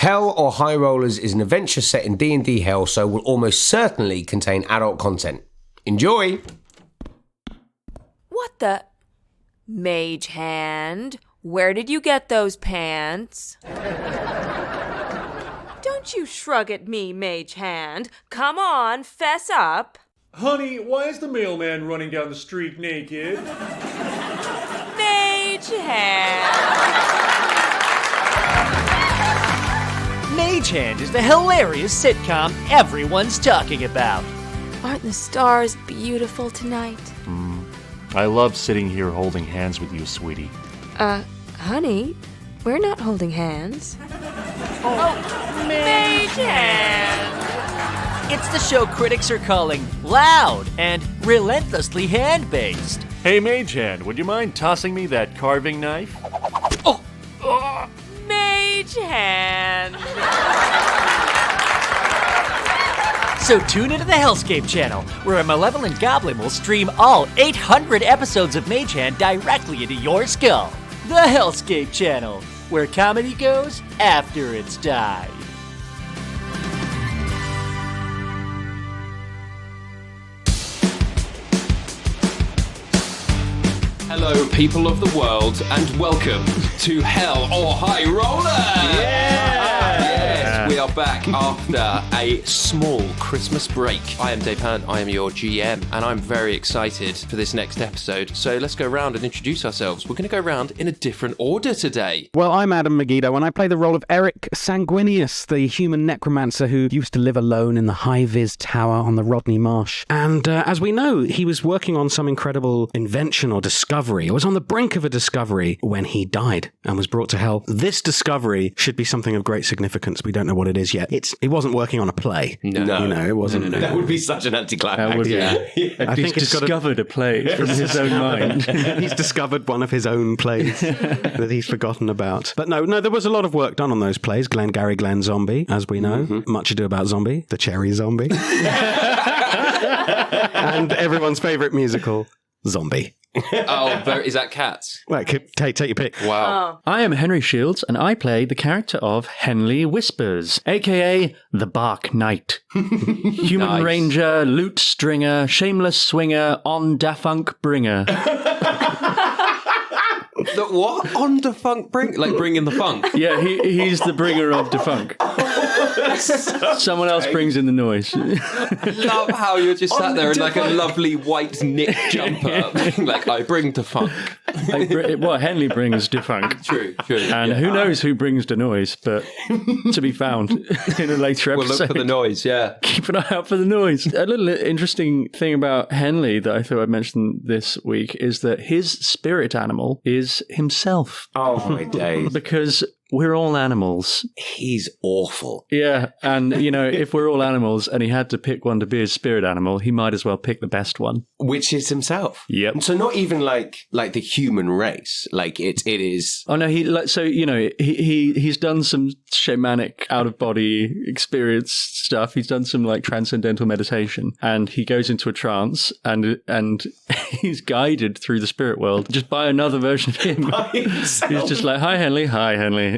Hell or High Rollers is an adventure set in D&D Hell, so will almost certainly contain adult content. Enjoy! What the... Mage Hand, where did you get those pants? Don't you shrug at me, Mage Hand. Come on, fess up. Honey, why is the mailman running down the street naked? Mage Hand. Mage Hand is the hilarious sitcom everyone's talking about. Aren't the stars beautiful tonight? I love sitting here holding hands with you, sweetie. Honey, we're not holding hands. Mage Hand! It's the show critics are calling loud and relentlessly hand-based. Hey, Mage Hand, would you mind tossing me that carving knife? Mage Hand. So tune into the Hellscape channel, where a malevolent goblin will stream all 800 episodes of Mage Hand directly into your skull. The Hellscape channel, where comedy goes after it's died. Hello, people of the world, and welcome to Hell or High Roller! Yes, we are back after a small Christmas break. I am Dave Hearn, I am your GM, and I'm very excited for this next episode. So let's go around and introduce ourselves. We're going to go around in a different order today. Well, I'm Adam Megiddo, and I play the role of Eric Sanguinious, the human necromancer who used to live alone in the high-vis tower on the Rodney Marsh. And as we know, he was working on some incredible invention or discovery. It was on the brink of a discovery when he died and was brought to hell. This discovery should be something of great significance. We don't know what it is yet. He wasn't working on a play. No. You know, it wasn't. No. That would be such an anticlimax. That would be. I think He's discovered a play from his own mind. He's discovered one of his own plays that he's forgotten about. But no, there was a lot of work done on those plays. Glengarry Glen Zombie, as we know. Mm-hmm. Much Ado About Zombie, The Cherry Zombie. And everyone's favourite musical, Zombie. Is that Cats? Well, take your pick. Wow. I am Henry Shields, and I play the character of Henley Whispers, a.k.a. the Bark Knight. Human Nice. ranger, lute stringer, shameless swinger, on dafunk bringer. The what? On the funk bring in the funk. Yeah, he's the bringer of defunk. Someone else brings in the noise. I love how you're just sat there in like a lovely white knit jumper. Like, I bring the funk. Henley brings defunk. True. And who knows who brings the noise, but to be found in a later episode. We'll look for the noise, yeah. Keep an eye out for the noise. A little interesting thing about Henley that I thought I'd mention this week is that his spirit animal is himself. Oh, my days. Because we're all animals. He's awful. Yeah, and, if we're all animals and he had to pick one to be his spirit animal, he might as well pick the best one. Which is himself. Yep. So not even like the human race. Like it is. Oh no, he's done some shamanic out of body experience stuff. He's done some like transcendental meditation, and he goes into a trance and he's guided through the spirit world just by another version of him. He's just like, hi Henley.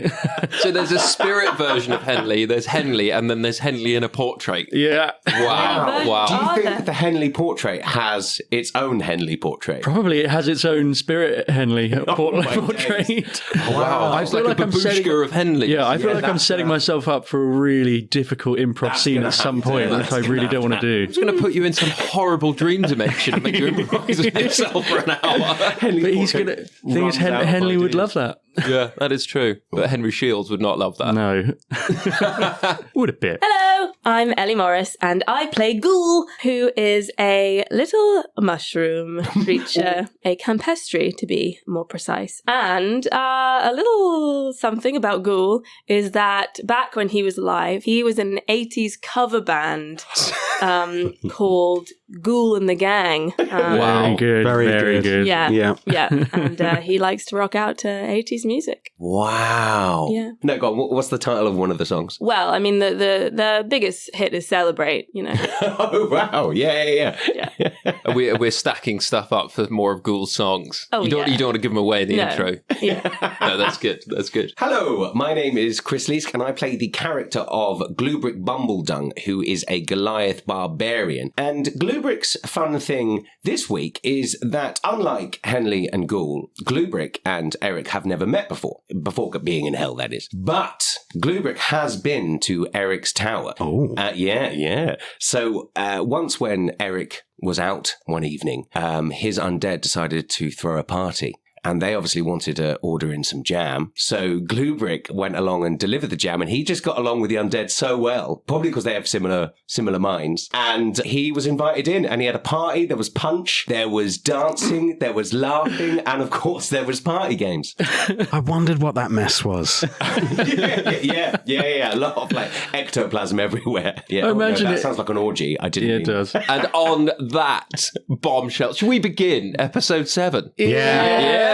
So there's a spirit version of Henley, there's Henley, and then there's Henley in a portrait. Yeah. Wow. Do you think that the Henley portrait has its own Henley portrait? Probably it has its own spirit Henley portrait. Wow. I feel like I'm setting of Henley. Yeah, I feel like I'm setting myself up for a really difficult improv scene at some point, which I really don't want to do. It's going to put you in some horrible dream dimension and make you improvise with yourself for an hour. But he's going to... Thing is, Henley would love that. Yeah, that is true. But Henry Shields would not love that. No. Would a bit. Hello, I'm Ellie Morris, and I play Ghoul, who is a little mushroom creature, a campestry to be more precise. And a little something about Ghoul is that back when he was alive, he was in an 80s cover band called Ghoul and the gang. Very good. Very good. Yeah. And he likes to rock out to 80s music. Wow. Yeah. No, go on. What's the title of one of the songs? Well, I mean, the biggest hit is Celebrate, you know. Oh, wow. Yeah. We're stacking stuff up for more of Ghoul's songs. Oh, you don't want to give them away in the No. intro. Yeah. No, that's good. That's good. Hello, my name is Chris Leask and I play the character of GlueBrick Bumbledung, who is a Goliath barbarian. And GlueBrick's fun thing this week is that, unlike Henley and Ghoul, GlueBrick and Eric have never met before being in Hell, that is. But GlueBrick has been to Eric's tower. Oh. Yeah. So once when Eric was out one evening, his undead decided to throw a party. And they obviously wanted to order in some jam. So GlueBrick went along and delivered the jam, and he just got along with the undead so well, probably because they have similar minds. And he was invited in, and he had a party. There was punch, there was dancing, there was laughing, and of course there was party games. I wondered what that mess was. Yeah. A lot of like ectoplasm everywhere. Yeah, Imagine that it. sounds like an orgy. I didn't. Yeah, mean it does. And on that bombshell, should we begin episode 7? Yeah.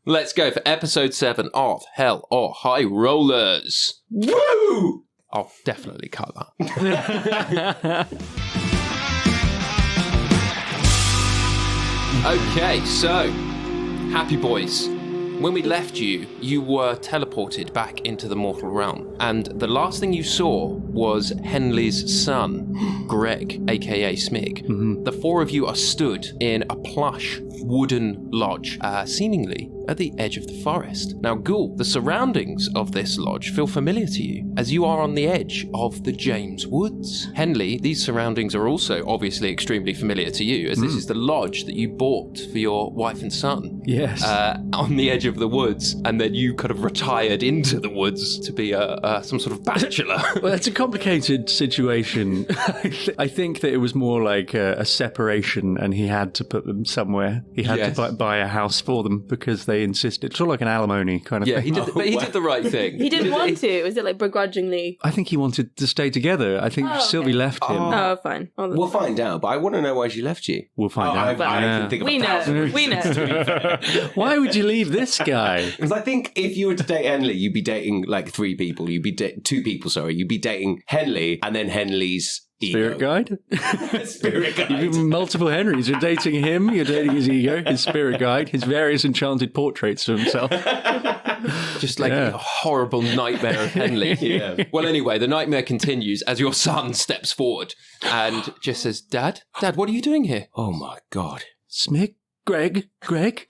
Let's go for episode 7 of Hell or High Rollers. Woo! I'll definitely cut that. Okay, so, happy boys. When we left you, you were teleported back into the mortal realm, and the last thing you saw was Henley's son, Greg, aka Smig. Mm-hmm. The four of you are stood in a plush wooden lodge, seemingly at the edge of the forest. Now, Ghoul, the surroundings of this lodge feel familiar to you, as you are on the edge of the James Woods. Henley, these surroundings are also obviously extremely familiar to you, as this is the lodge that you bought for your wife and son. Yes. On the edge of the woods, and then you kind of retired into the woods to be some sort of bachelor. Well, it's a complicated situation. I think that it was more like a separation, and he had to put them somewhere. He had to buy a house for them because they insisted. Sort of like an alimony kind of Yeah, thing. but he did the right thing. He didn't want to. Was it like begrudgingly? I think he wanted to stay together. I think Sylvie left him. Oh, fine. Oh, We'll find out, but I want to know why she left you. We'll find out. I Yeah. can think of we a thousand know. reasons. We know. Why would you leave this guy? Because I think if you were to date Henley, you'd be dating like 3 people. You'd be two people, sorry. You'd be dating Henley and then Henley's Spirit ego. guide? Spirit guide. You've multiple Henrys. You're dating him, you're dating his ego, his spirit guide, his various enchanted portraits of himself. Just like a horrible nightmare of Henley. Yeah. Well, anyway, the nightmare continues as your son steps forward and just says, Dad, what are you doing here? Oh my God. Smig? Greg?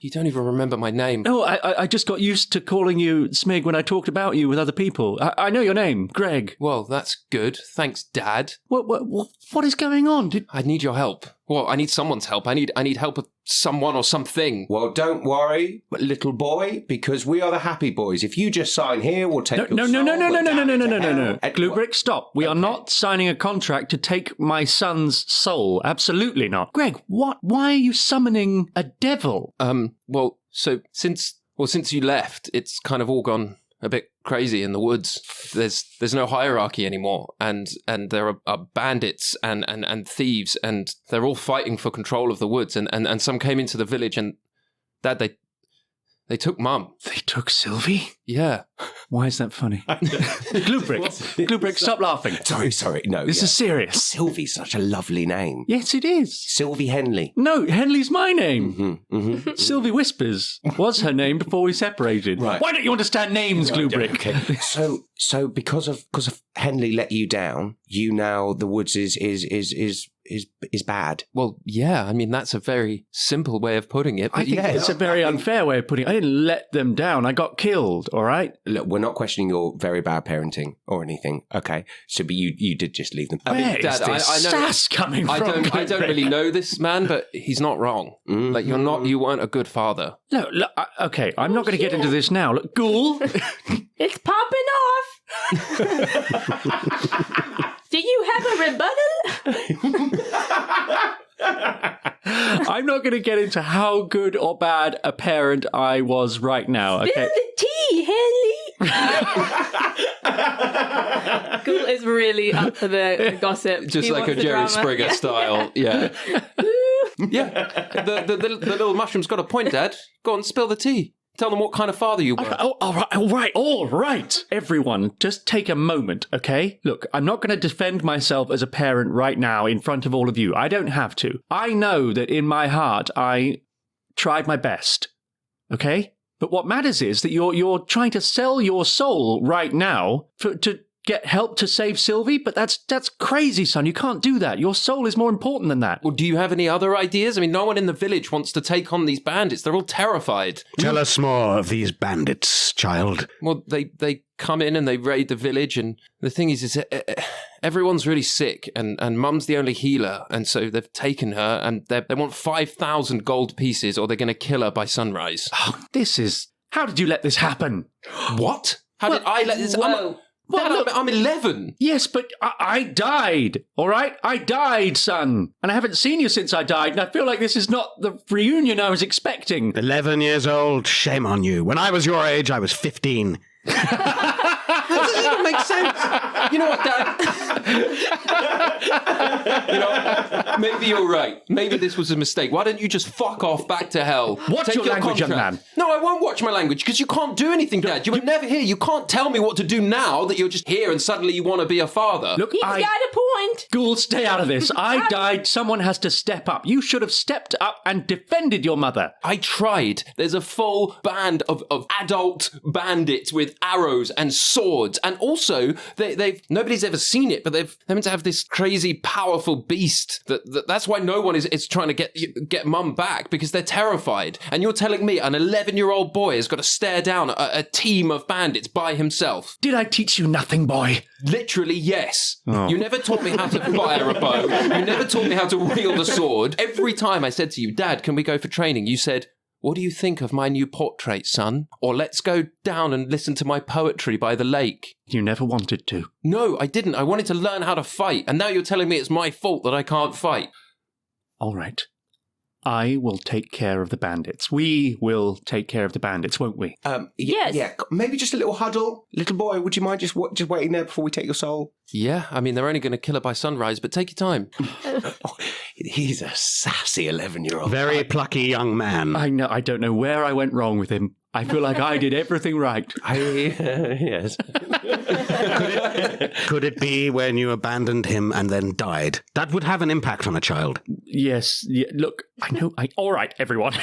You don't even remember my name. No, I just got used to calling you Smig when I talked about you with other people. I know your name, Greg. Well, that's good. Thanks, Dad. What is going on? I need your help. Well, I need someone's help. I need help with someone or something. Well, don't worry, little boy, because we are the happy boys. If you just sign here, we'll take your No. soul, we'll damn it to hell. GlueBrick, stop. We are not signing a contract to take my son's soul. Absolutely not. Greg, what? Why are you summoning a devil? Well, since you left, it's kind of all gone a bit crazy in the woods. There's no hierarchy anymore, and there are bandits and thieves, and they're all fighting for control of the woods, and some came into the village, and Dad, they took Mum. They took Sylvie? Yeah. Why is that funny? GlueBrick, stop laughing. Sorry, no. This is serious. Sylvie's such a lovely name. Yes, it is. Sylvie Henley. No, Henley's my name. Sylvie Whispers was her name before we separated. Right. Why don't you understand names, GlueBrick? Okay. So because of Henley let you down, you now the woods is bad. Well, yeah. I mean, that's a very simple way of putting it. I But think it's a very unfair way of putting it. I didn't let them down. I got killed, all right? Look, we're not questioning your very bad parenting or anything. Okay, so but you did just leave them. Where is Dad, this I know- sass coming from? I don't GlueBrick? really know this man, but he's not wrong. Like you weren't a good father. Look, okay, I'm not going to get into this now. Look, Ghoul. It's popping off. Do you have a rebuttal? I'm not going to get into how good or bad a parent I was right now. Spill Okay. the tea, Henley. Ghoul is really up for the gossip. Just He like a wants the Jerry drama. Springer style. Yeah. Yeah. The little mushroom's got a point, Dad. Go on, spill the tea. Tell them what kind of father you were. All right. Everyone, just take a moment, okay? Look, I'm not going to defend myself as a parent right now in front of all of you. I don't have to. I know that in my heart, I tried my best, okay? But what matters is that you're trying to sell your soul right now to get help to save Sylvie, but that's crazy, son. You can't do that. Your soul is more important than that. Well, do you have any other ideas? I mean, no one in the village wants to take on these bandits. They're all terrified. Tell us more of these bandits, child. Well, they come in and they raid the village, and the thing is everyone's really sick, and Mum's the only healer, and so they've taken her, and they want 5,000 gold pieces, or they're going to kill her by sunrise. Oh, how did you let this happen? What? How did I let this... Whoa. Dad, I'm 11. Yes, but I died, all right? I died, son. And I haven't seen you since I died, and I feel like this is not the reunion I was expecting. 11 years old, shame on you. When I was your age, I was 15. That doesn't even make sense. You know what, Dad? Maybe you're right. Maybe this was a mistake. Why don't you just fuck off back to hell? Watch Take your language, young contract. man. No, I won't watch my language because you can't do anything, Dad. You were never here. You can't tell me what to do now that you're just here and suddenly you want to be a father. Look, He's got a point. Ghoul, stay out of this. I died. Someone has to step up. You should have stepped up and defended your mother. I tried. There's a full band of adult bandits with arrows and swords, and also they've nobody's ever seen it, but they're meant to have this crazy powerful beast. That's why no one is trying to get Mum back, because they're terrified. And you're telling me an 11-year-old boy has got to stare down a team of bandits by himself? Did I teach you nothing, boy? Literally, yes. Oh. You never taught me how to fire a bow. You never taught me how to wield a sword. Every time I said to you, Dad, can we go for training? You said, what do you think of my new portrait, son? Or let's go down and listen to my poetry by the lake. You never wanted to. No, I didn't. I wanted to learn how to fight. And now you're telling me it's my fault that I can't fight. All right. I will take care of the bandits. We will take care of the bandits, won't we? Yes. Yeah, maybe just a little huddle. Little boy, would you mind just waiting there before we take your soul? Yeah, I mean, they're only going to kill her by sunrise, but take your time. He's a sassy 11-year-old. Very plucky young man. I know. I don't know where I went wrong with him. I feel like I did everything right. Yes. Could it be when you abandoned him and then died? That would have an impact on a child. Yes. Yeah, look, I know. All right, everyone.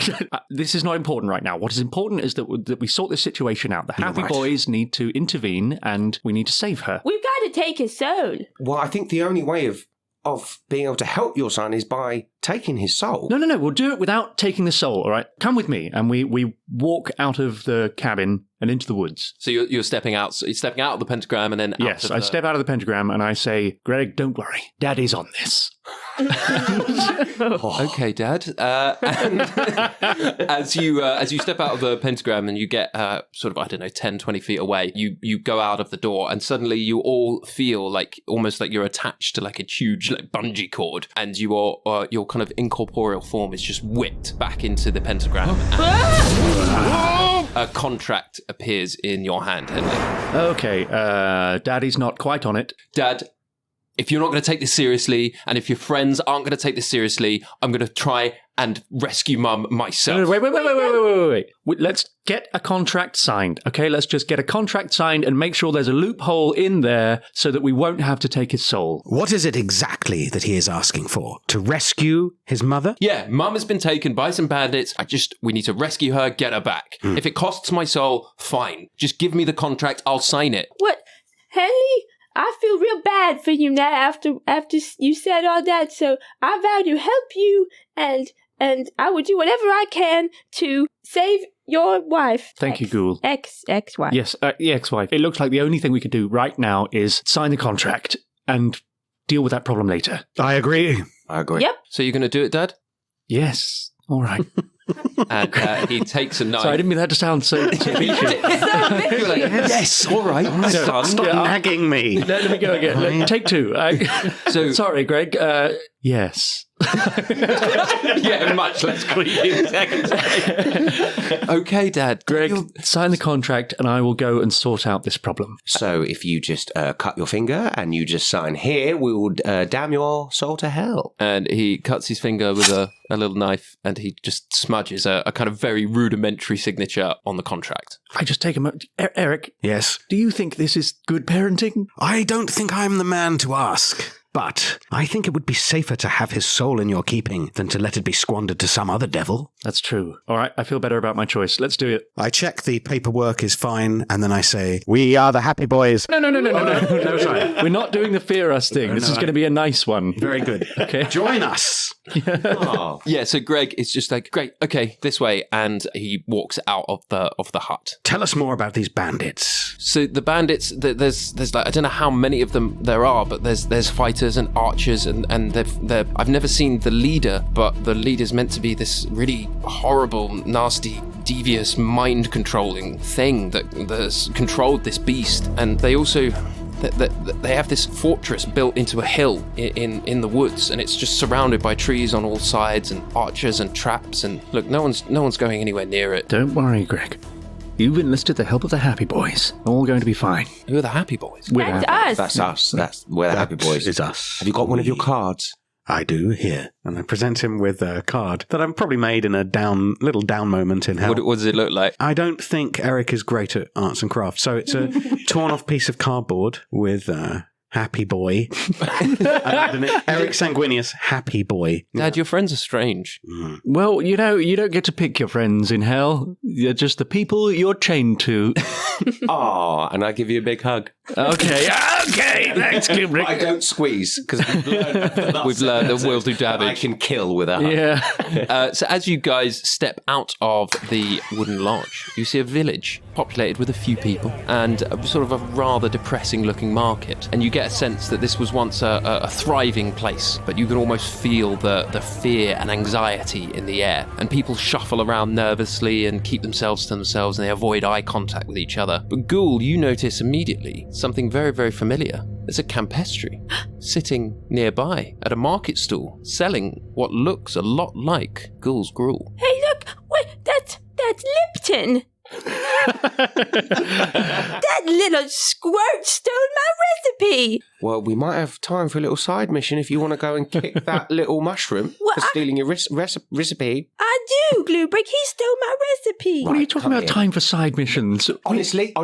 This is not important right now. What is important is that we sort this situation out. The Happy right. Boys need to intervene, and we need to save her. We've got to take his soul. Well, I think the only way of being able to help your son is by taking his soul. No. We'll do it without taking the soul, all right? Come with me, and we walk out of the cabin and into the woods. So you're stepping out. You're stepping out of the pentagram and then out Yes, of I step out of the pentagram and I say, Greg, don't worry. Daddy's on this. Okay, Dad. And as you step out of the pentagram and you get sort of, 10, 20 feet away, you go out of the door and suddenly you all feel like almost like you're attached to like a huge like bungee cord, and your kind of incorporeal form is just whipped back into the pentagram. A contract appears in your hand, Henley. Okay, Daddy's not quite on it. Dad, if you're not going to take this seriously, and if your friends aren't going to take this seriously, I'm going to try and rescue Mum myself. No, wait. Let's get a contract signed, okay? Let's just get a contract signed and make sure there's a loophole in there so that we won't have to take his soul. What is it exactly that he is asking for? To rescue his mother? Yeah, Mum has been taken by some bandits. We need to rescue her, get her back. If it costs my soul, fine. Just give me the contract, I'll sign it. What? Henley? I feel real bad for you now after you said all that, so I vow to help you, and I will do whatever I can to save your wife. Thank you, Ghoul. Ex-wife. Yes, the ex-wife. It looks like the only thing we could do right now is sign the contract and deal with that problem later. I agree. Yep. So you're going to do it, Dad? Yes. All right. And he takes a knife. Sorry, I didn't mean that to sound so bitchy. You're like, yes, all right, son. Stop nagging me. Let me go again. Take two. So- Sorry, Greg. Yes. Yeah, much less creepy in seconds. Okay, Dad. Greg, sign the contract and I will go and sort out this problem. So if you just cut your finger and you just sign here, we will damn your soul to hell. And he cuts his finger with a little knife and he just smudges a kind of very rudimentary signature on the contract. I just take a moment. Eric, Yes? do you think this is good parenting? I don't think I'm the man to ask. But I think it would be safer to have his soul in your keeping than to let it be squandered to some other devil. That's true. All right, I feel better about my choice. Let's do it. I check the paperwork is fine, and then I say, "We are the happy boys." No, sorry. We're not doing the fear us thing. This is going to be a nice one. Very good. Okay. Join us. Oh. Yeah, so Greg is just like, great, okay, this way, and he walks out of the hut. Tell us more about these bandits. So the bandits, there's like, I don't know how many of them there are, but there's fighters and archers, and they're I've never seen the leader, but the leader's meant to be this really horrible, nasty, devious, mind-controlling thing that's controlled this beast, and they also. They have this fortress built into a hill in the woods, and it's just surrounded by trees on all sides and archers and traps. And look, no one's going anywhere near it. Don't worry, Greg. You've enlisted the help of the Happy Boys. All going to be fine. Who are the Happy Boys? That's us. That's us. We're the happy boys. It's us. Have you got one of your cards? I do here. And I present him with a card that I've probably made in a little down moment in hell. What does it look like? I don't think Eric is great at arts and crafts. So it's a torn off piece of cardboard with Happy Boy. Eric Sanguinious, Happy Boy. Dad, your friends are strange. Well, you don't get to pick your friends in hell. You're just the people you're chained to. Oh, and I give you a big hug. Okay, thanks, GlueBrick. I don't squeeze, because we've learned that will do damage. I can kill with a hug. Yeah. So as you guys step out of the wooden lodge, you see a village populated with a few people and sort of a rather depressing looking market. And you get a sense that this was once a thriving place, but you can almost feel the fear and anxiety in the air. And people shuffle around nervously and keep themselves to themselves, and they avoid eye contact with each other. But Ghoul, you notice immediately something very, very familiar. There's a campestry sitting nearby at a market stall, selling what looks a lot like Ghoul's gruel. Hey, look! Wait, that's Lipton! That little squirt stole my recipe! Well, we might have time for a little side mission if you want to go and kick that little mushroom for stealing your recipe. I do, GlueBrick. He stole my recipe. What are you talking about? Time for side missions? Honestly,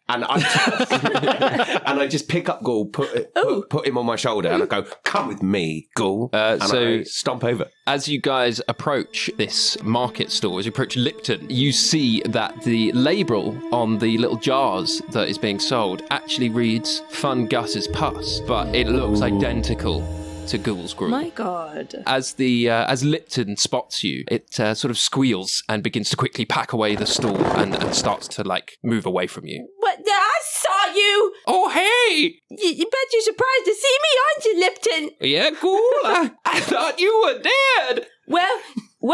and I just pick up Ghoul, put him on my shoulder, and I go, "Come with me, Ghoul." And I stomp over. As you guys approach this market store, as you approach Lipton, you see that the label on the little jars that is being sold actually reads "Fun Gus's Pus," but it looks identical to Ghoul's gruel. My God. As Lipton spots you, it sort of squeals and begins to quickly pack away the stall and starts to move away from you. What? I saw you! Oh, hey! You bet you're surprised to see me, aren't you, Lipton? Yeah, Ghoul. I thought you were dead. Well,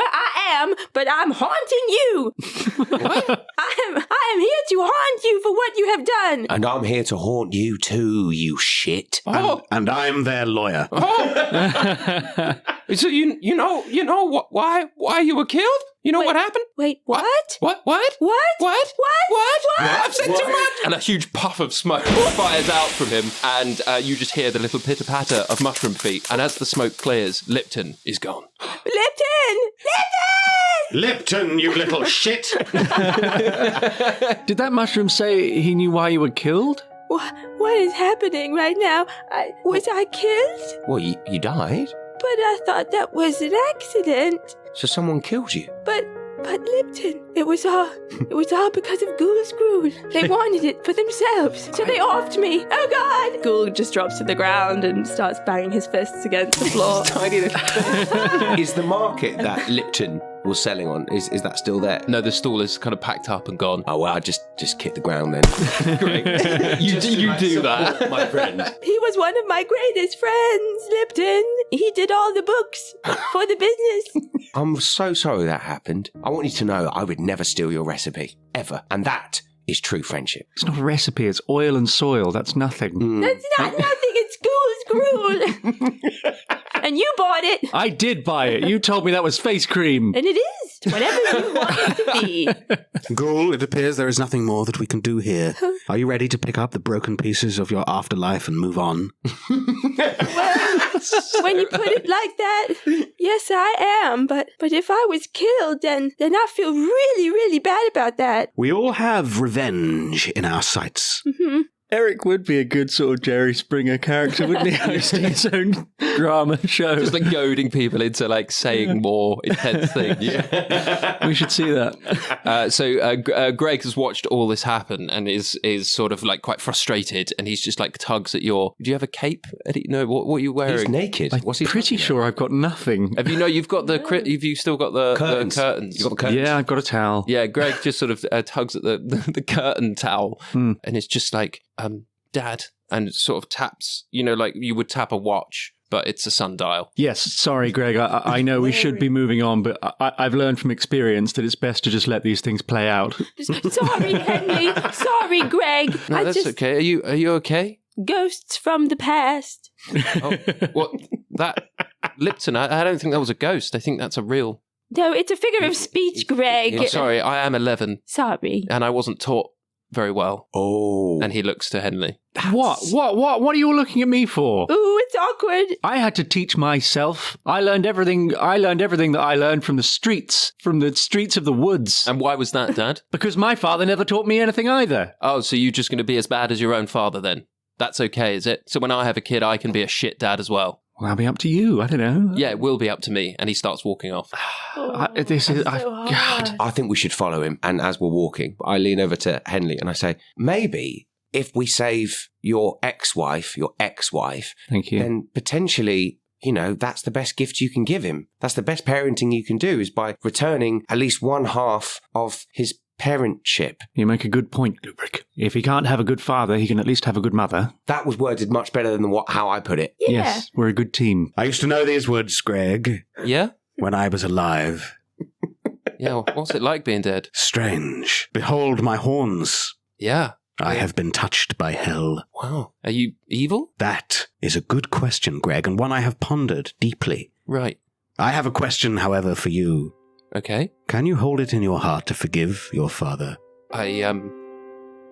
I am, but I'm haunting you. What? I am here to haunt you for what you have done. And I'm here to haunt you too, you shit. Oh. And I'm their lawyer. Oh. So you know what? Why you were killed? You know what happened? Wait, what? What? I've said too much. And a huge puff of smoke fires out from him, and you just hear the little pitter patter of mushroom feet. And as the smoke clears, Lipton is gone. Lipton, you little shit! Did that mushroom say he knew why you were killed? What is happening right now? Was I killed? Well, you died. But I thought that was an accident. So someone killed you. But Lipton, it was all because of Ghoul's gruel. They wanted it for themselves, so they offed me. Oh God! Ghoul just drops to the ground and starts banging his fists against the floor. Tiny little Is the market that Lipton was selling on, is that still there? No, the stall is kind of packed up and gone. Oh, well, I just kick the ground then. Great. You do that. My friend. He was one of my greatest friends, Lipton. He did all the books for the business. I'm so sorry that happened. I want you to know I would never steal your recipe. Ever. And that is true friendship. It's not a recipe, it's oil and soil. That's nothing. That's not nothing. It's Ghoul's gruel. And you bought it. I did buy it. You told me that was face cream. And it is whatever you want it to be. Ghoul, it appears there is nothing more that we can do here. Are you ready to pick up the broken pieces of your afterlife and move on? When you put it like that, yes, I am. But if I was killed, then I feel really, really bad about that. We all have revenge in our sights. Mm-hmm. Eric would be a good sort of Jerry Springer character, wouldn't he? Hosting his own drama show. Just like goading people into like saying more intense things. We should see that. So Greg has watched all this happen and is sort of like quite frustrated, and he's just like tugs at your. Do you have a cape, Eddie? No, what are you wearing? He's naked. I'm pretty sure I've got nothing. Have you? No, you've got the. Have you still got the curtains? You've got the curtains. Yeah, I've got a towel. Yeah, Greg just sort of tugs at the curtain towel, and it's just like, Dad, and sort of taps. You know, like you would tap a watch, but it's a sundial. Yes, sorry, Greg. I know we should be moving on, but I've learned from experience that it's best to just let these things play out. Sorry, Henley. Sorry, Greg. No, that's okay. Are you okay? Ghosts from the past. Oh, what? That Lipton? I don't think that was a ghost. I think that's a real. No, it's a figure of speech, Greg. I'm sorry, I am 11. Sorry. And I wasn't taught very well. Oh. And he looks to Henley. What are you all looking at me for? Ooh, it's awkward. I had to teach myself. I learned everything that I learned from the streets of the woods. And why was that, Dad? Because my father never taught me anything either. Oh, so you're just going to be as bad as your own father then? That's okay, is it? So when I have a kid, I can be a shit dad as well. Well, that'll be up to you. I don't know. Yeah, it will be up to me. And he starts walking off. God. I think we should follow him. And as we're walking, I lean over to Henley and I say, maybe if we save your ex-wife, Thank you. then potentially, that's the best gift you can give him. That's the best parenting you can do, is by returning at least one half of his parentship. You make a good point, GlueBrick. If he can't have a good father, he can at least have a good mother. That was worded much better than how I put it. Yeah. Yes, we're a good team. I used to know these words, Greg, Yeah? when I was alive. Yeah, what's it like being dead? Strange. Behold my horns. Yeah. I have been touched by hell. Wow. Are you evil? That is a good question, Greg, and one I have pondered deeply. Right. I have a question, however, for you. Okay. Can you hold it in your heart to forgive your father?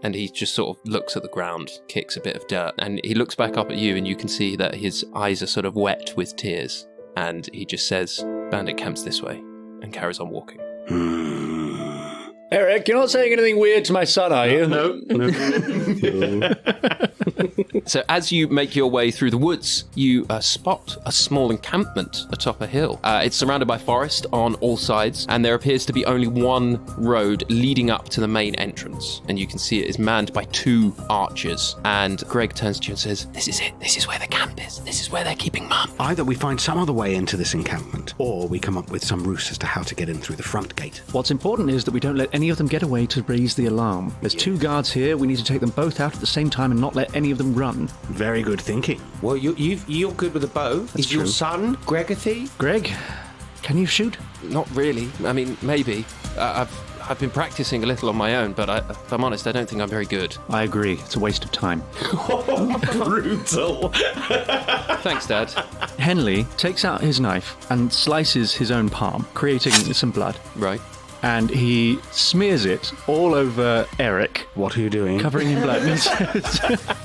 And he just sort of looks at the ground, kicks a bit of dirt, and he looks back up at you, and you can see that his eyes are sort of wet with tears. And he just says, "Bandit camp's this way," and carries on walking. Eric, you're not saying anything weird to my son, are you? No. So as you make your way through the woods, you spot a small encampment atop a hill. It's surrounded by forest on all sides, and there appears to be only one road leading up to the main entrance. And you can see it is manned by 2 archers. And Greg turns to you and says, "This is it. This is where the camp is. This is where they're keeping Mum." Either we find some other way into this encampment, or we come up with some ruse as to how to get in through the front gate. What's important is that we don't let any of them get away to raise the alarm. There's 2 guards here. We need to take them both out at the same time and not let any of them run. Very good thinking. Well, you're good with a bow. Is your true. son Greg a thief? Greg, can you shoot? Not really. I mean, maybe. I've been practicing a little on my own, but if I'm honest, I don't think I'm very good. I agree. It's a waste of time. Brutal. Thanks, Dad. Henley takes out his knife and slices his own palm, creating some blood. Right. And he smears it all over Eric, What are you doing? covering him in blood. And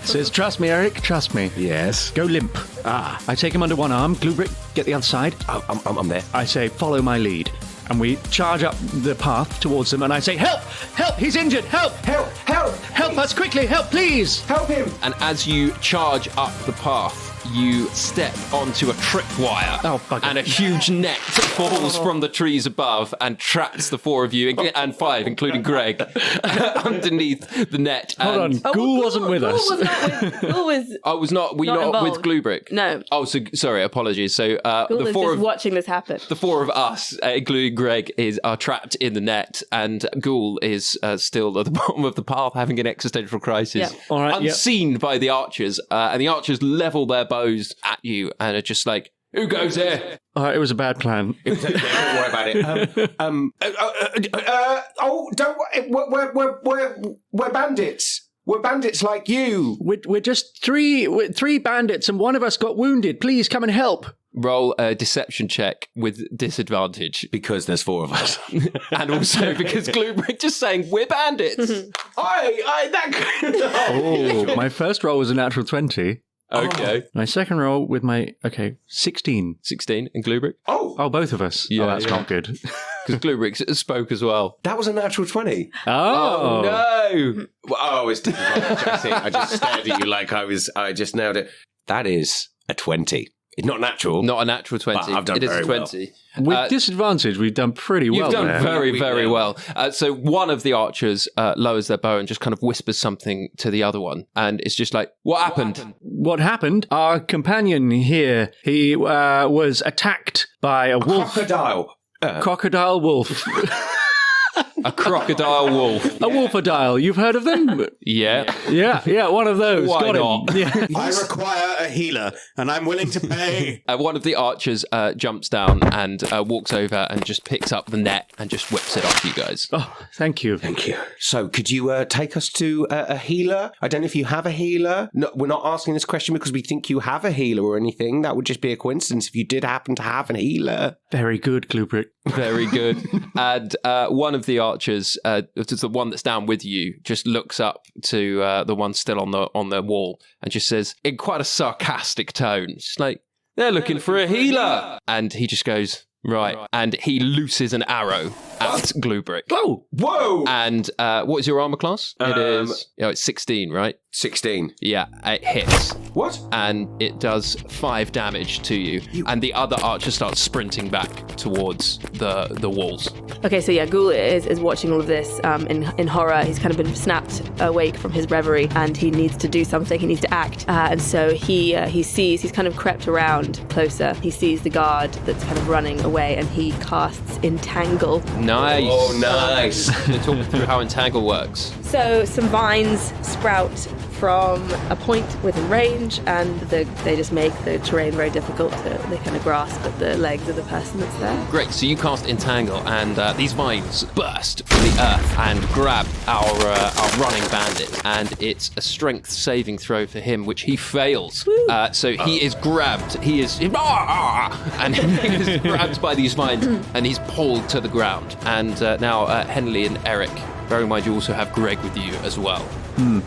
says, "Trust me, Eric, trust me. Yes. Go limp." I take him under one arm. GlueBrick, get the other side. I'm there. I say, "Follow my lead." And we charge up the path towards them, and I say, "Help! Help! He's injured! Help! Help! Help! Help us quickly! Help, please!" Help him! And as you charge up the path, you step onto a tripwire. Oh, bugger. And a huge net falls from the trees above and traps the 4 of you, and 5, including Greg, underneath the net. Hold on. Ghoul wasn't with us. Ghoul was Oh, was not, were you Not not with involved. GlueBrick? No. Oh, so sorry, apologies. So Ghoul the was 4 just of watching this happen. the 4 of us, including Greg, are trapped in the net, and Ghoul is still at the bottom of the path, having an existential crisis, Yeah. All right, unseen by the archers. And the archers level their bows at you, and are just like, "Who goes here?" All right, it was a bad plan. Don't worry about it. Don't worry. We're bandits. We're bandits like you. We're just three bandits, and one of us got wounded. Please come and help. Roll a deception check with disadvantage. Because there's 4 of us. And also because GlueBrick just saying, we're bandits. Oh, my first roll was a natural 20. Okay. My second roll with 16. 16 and GlueBrick? Oh, both of us. Yeah, that's not good. Because GlueBrick spoke as well. That was a natural 20. Oh no! Well, it's disadvantage. I just stared at you like I just nailed it. That is a 20. It's not natural. Not a natural 20. But I've done it is very a 20. With disadvantage, we've done pretty well. You've done there. very, very well. So one of the archers lowers their bow and just kind of whispers something to the other one. And it's just like, what happened? What happened? Our companion here, he was attacked by a wolf. Crocodile wolf. A crocodile wolf. A wolfodile. You've heard of them? Yeah. Yeah, one of those. Why Got not? him. Yeah. I require a healer, and I'm willing to pay. One of the archers jumps down and walks over and just picks up the net and just whips it off you guys. Oh, thank you. Thank you. So, could you take us to a healer? I don't know if you have a healer. No, we're not asking this question because we think you have a healer or anything. That would just be a coincidence if you did happen to have a healer. Very good, GlueBrick. Very good. And one of the archers, the one that's down with you, just looks up to the one still on the wall and just says, in quite a sarcastic tone, just like, they're looking for a healer. And he just goes, right. And he looses an arrow at GlueBrick. Oh, whoa! And what is your armor class? It is, it's 16, right? 16. Yeah, it hits. What? And it does 5 damage to you. And the other archer starts sprinting back towards the walls. Okay, so yeah, Ghoul is watching all of this in horror. He's kind of been snapped awake from his reverie, and he needs to do something. He needs to act. And so he sees, he's kind of crept around closer. He sees the guard that's kind of running away, and he casts Entangle. Nice. Oh, nice. Talk me through how Entangle works. So some vines sprout from a point within range, and they just make the terrain very difficult. They kind of grasp at the legs of the person that's there. Great, so you cast Entangle, and these vines burst from the earth and grab our running bandit, and it's a strength saving throw for him, which he fails. So he is grabbed. He is and he is grabbed by these vines, and he's pulled to the ground. And now Henley and Eric, bear in mind you also have Greg with you as well.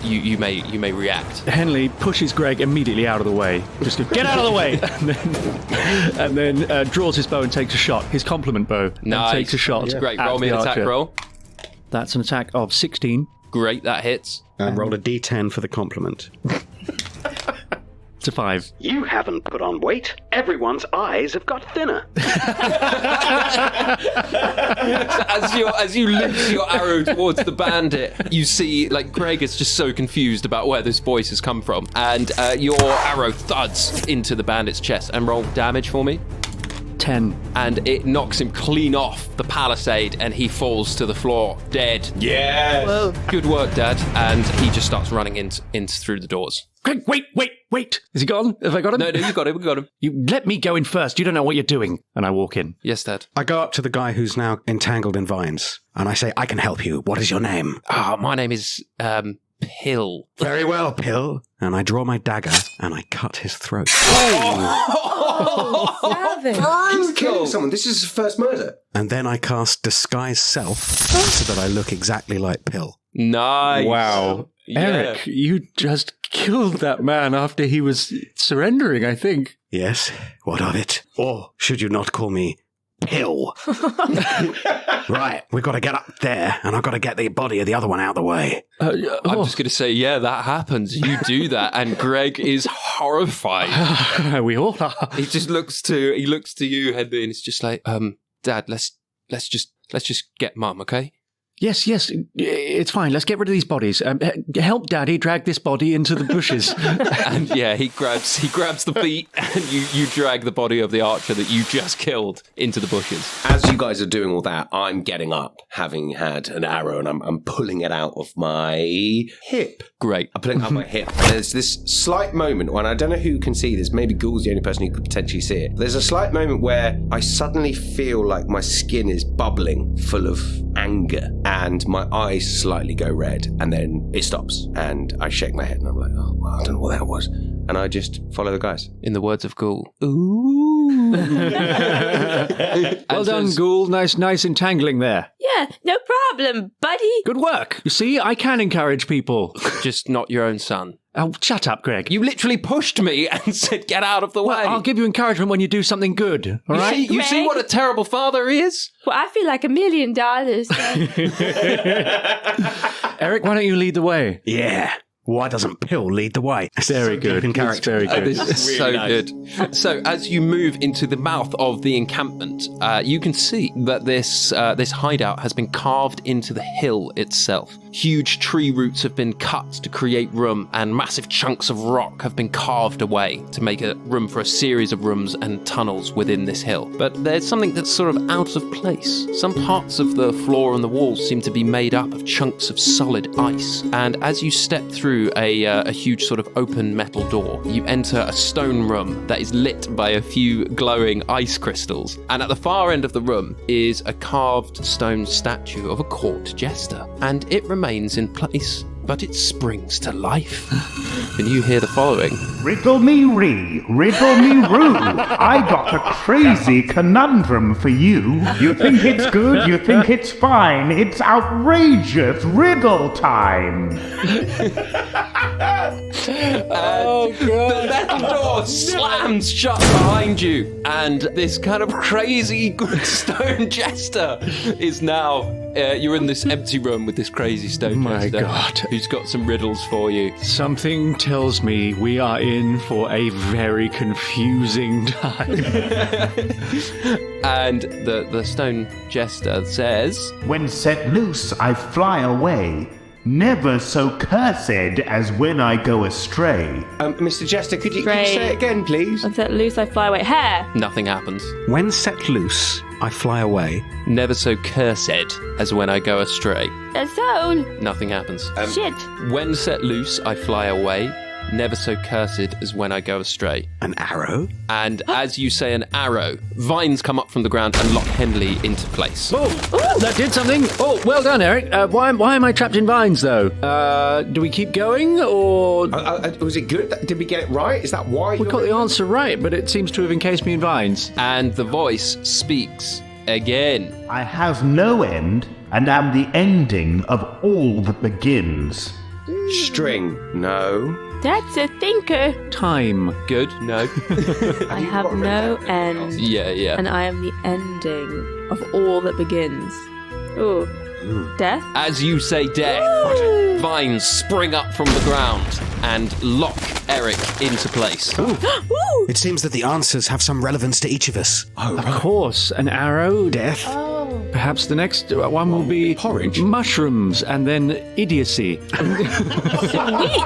You may react. Henley pushes Greg immediately out of the way. Just go, get out of the way! And then draws his bow and takes a shot. His compliment bow. Nice. And takes a shot. Great. Roll me an attack roll. That's an attack of 16. Great, that hits. And roll a d10 for the compliment. It's a 5. You haven't put on weight. Everyone's eyes have got thinner. As you loose your arrow towards the bandit, you see, like, Greg is just so confused about where this voice has come from, and your arrow thuds into the bandit's chest. And roll damage for me. 10. And it knocks him clean off the palisade, and he falls to the floor, dead. Yes! Whoa. Good work, Dad. And he just starts running in through the doors. Greg, wait! Is he gone? Have I got him? No, you got him. We got him. You let me go in first. You don't know what you're doing. And I walk in. Yes, Dad. I go up to the guy who's now entangled in vines, and I say, I can help you. What is your name? My name is Pill. Very well, Pill. And I draw my dagger, and I cut his throat. Savage. He's killing someone. This is his first murder. And then I cast Disguise Self, so that I look exactly like Pill. Nice. Wow. Yeah. Eric, you just killed that man after he was surrendering, I think. Yes, what of it? Or should you not call me Pill? Right, we've got to get up there, and I've got to get the body of the other one out of the way. I'm just going to say, yeah, that happens. You do that, and Greg is horrified. We all are. He just looks to you, Henley, and it's just like, Dad, let's just get Mum, okay? Yes, it's fine. Let's get rid of these bodies. Help Daddy drag this body into the bushes. And yeah, he grabs the feet, and you drag the body of the archer that you just killed into the bushes. As you guys are doing all that, I'm getting up, having had an arrow, and I'm pulling it out of my hip. Great. I'm pulling it out of my hip. And there's this slight moment when I don't know who can see this. Maybe Ghoul's the only person who could potentially see it. There's a slight moment where I suddenly feel like my skin is bubbling, full of anger, and my eyes slightly go red, and then it stops, and I shake my head, and I'm like, oh, well, I don't know what that was. And I just follow the guys. In the words of Ghoul. Ooh. Well done, Ghoul. Nice entangling there. Yeah, no problem, buddy. Good work. You see, I can encourage people. Just not your own son. Oh, shut up, Greg. You literally pushed me and said, get out of the way. Well, I'll give you encouragement when you do something good, all right? You see what a terrible father he is? Well, I feel like $1 million. Eric, why don't you lead the way? Yeah. Why doesn't Pill lead the way? Very good. In character. Very good. This is so good. So as you move into the mouth of the encampment, you can see that this hideout has been carved into the hill itself. Huge tree roots have been cut to create room, and massive chunks of rock have been carved away to make a room for a series of rooms and tunnels within this hill. But there's something that's sort of out of place. Some parts of the floor and the walls seem to be made up of chunks of solid ice. And as you step through a huge sort of open metal door, you enter a stone room that is lit by a few glowing ice crystals. And at the far end of the room is a carved stone statue of a court jester. And it remains in place, but it springs to life. And you hear the following. Riddle me ree, riddle me roo. I got a crazy conundrum for you. You think it's good, you think it's fine. It's outrageous riddle time. Oh, God. The metal door slams shut behind you, and this kind of crazy good stone jester is now... you're in this empty room with this crazy stone jester. My God. Who's got some riddles for you. Something tells me we are in for a very confusing time. And the stone jester says... When set loose, I fly away. Never so cursed as when I go astray. Mr. Jester, could you say it again, please? When set loose, I fly away. Hair. Nothing happens. When set loose, I fly away. Never so cursed as when I go astray. A soul. Nothing happens. Shit. When set loose, I fly away. Never so cursed as when I go astray. An arrow? And as you say an arrow, vines come up from the ground and lock Henley into place. Oh, that did something. Oh, well done, Eric. Why am I trapped in vines, though? Do we keep going, or... was it good? Did we get it right? Is that why? We got the answer right, but it seems to have encased me in vines. And the voice speaks again. I have no end, and am the ending of all that begins. String. No. That's a thinker. Time. Good. No. I have no end. Yeah. And I am the ending of all that begins. Ooh. Death? As you say death, vines spring up from the ground and lock Eric into place. It seems that the answers have some relevance to each of us. Oh, of course. An arrow. Death. Perhaps the next one will be porridge, mushrooms, and then idiocy. Sweet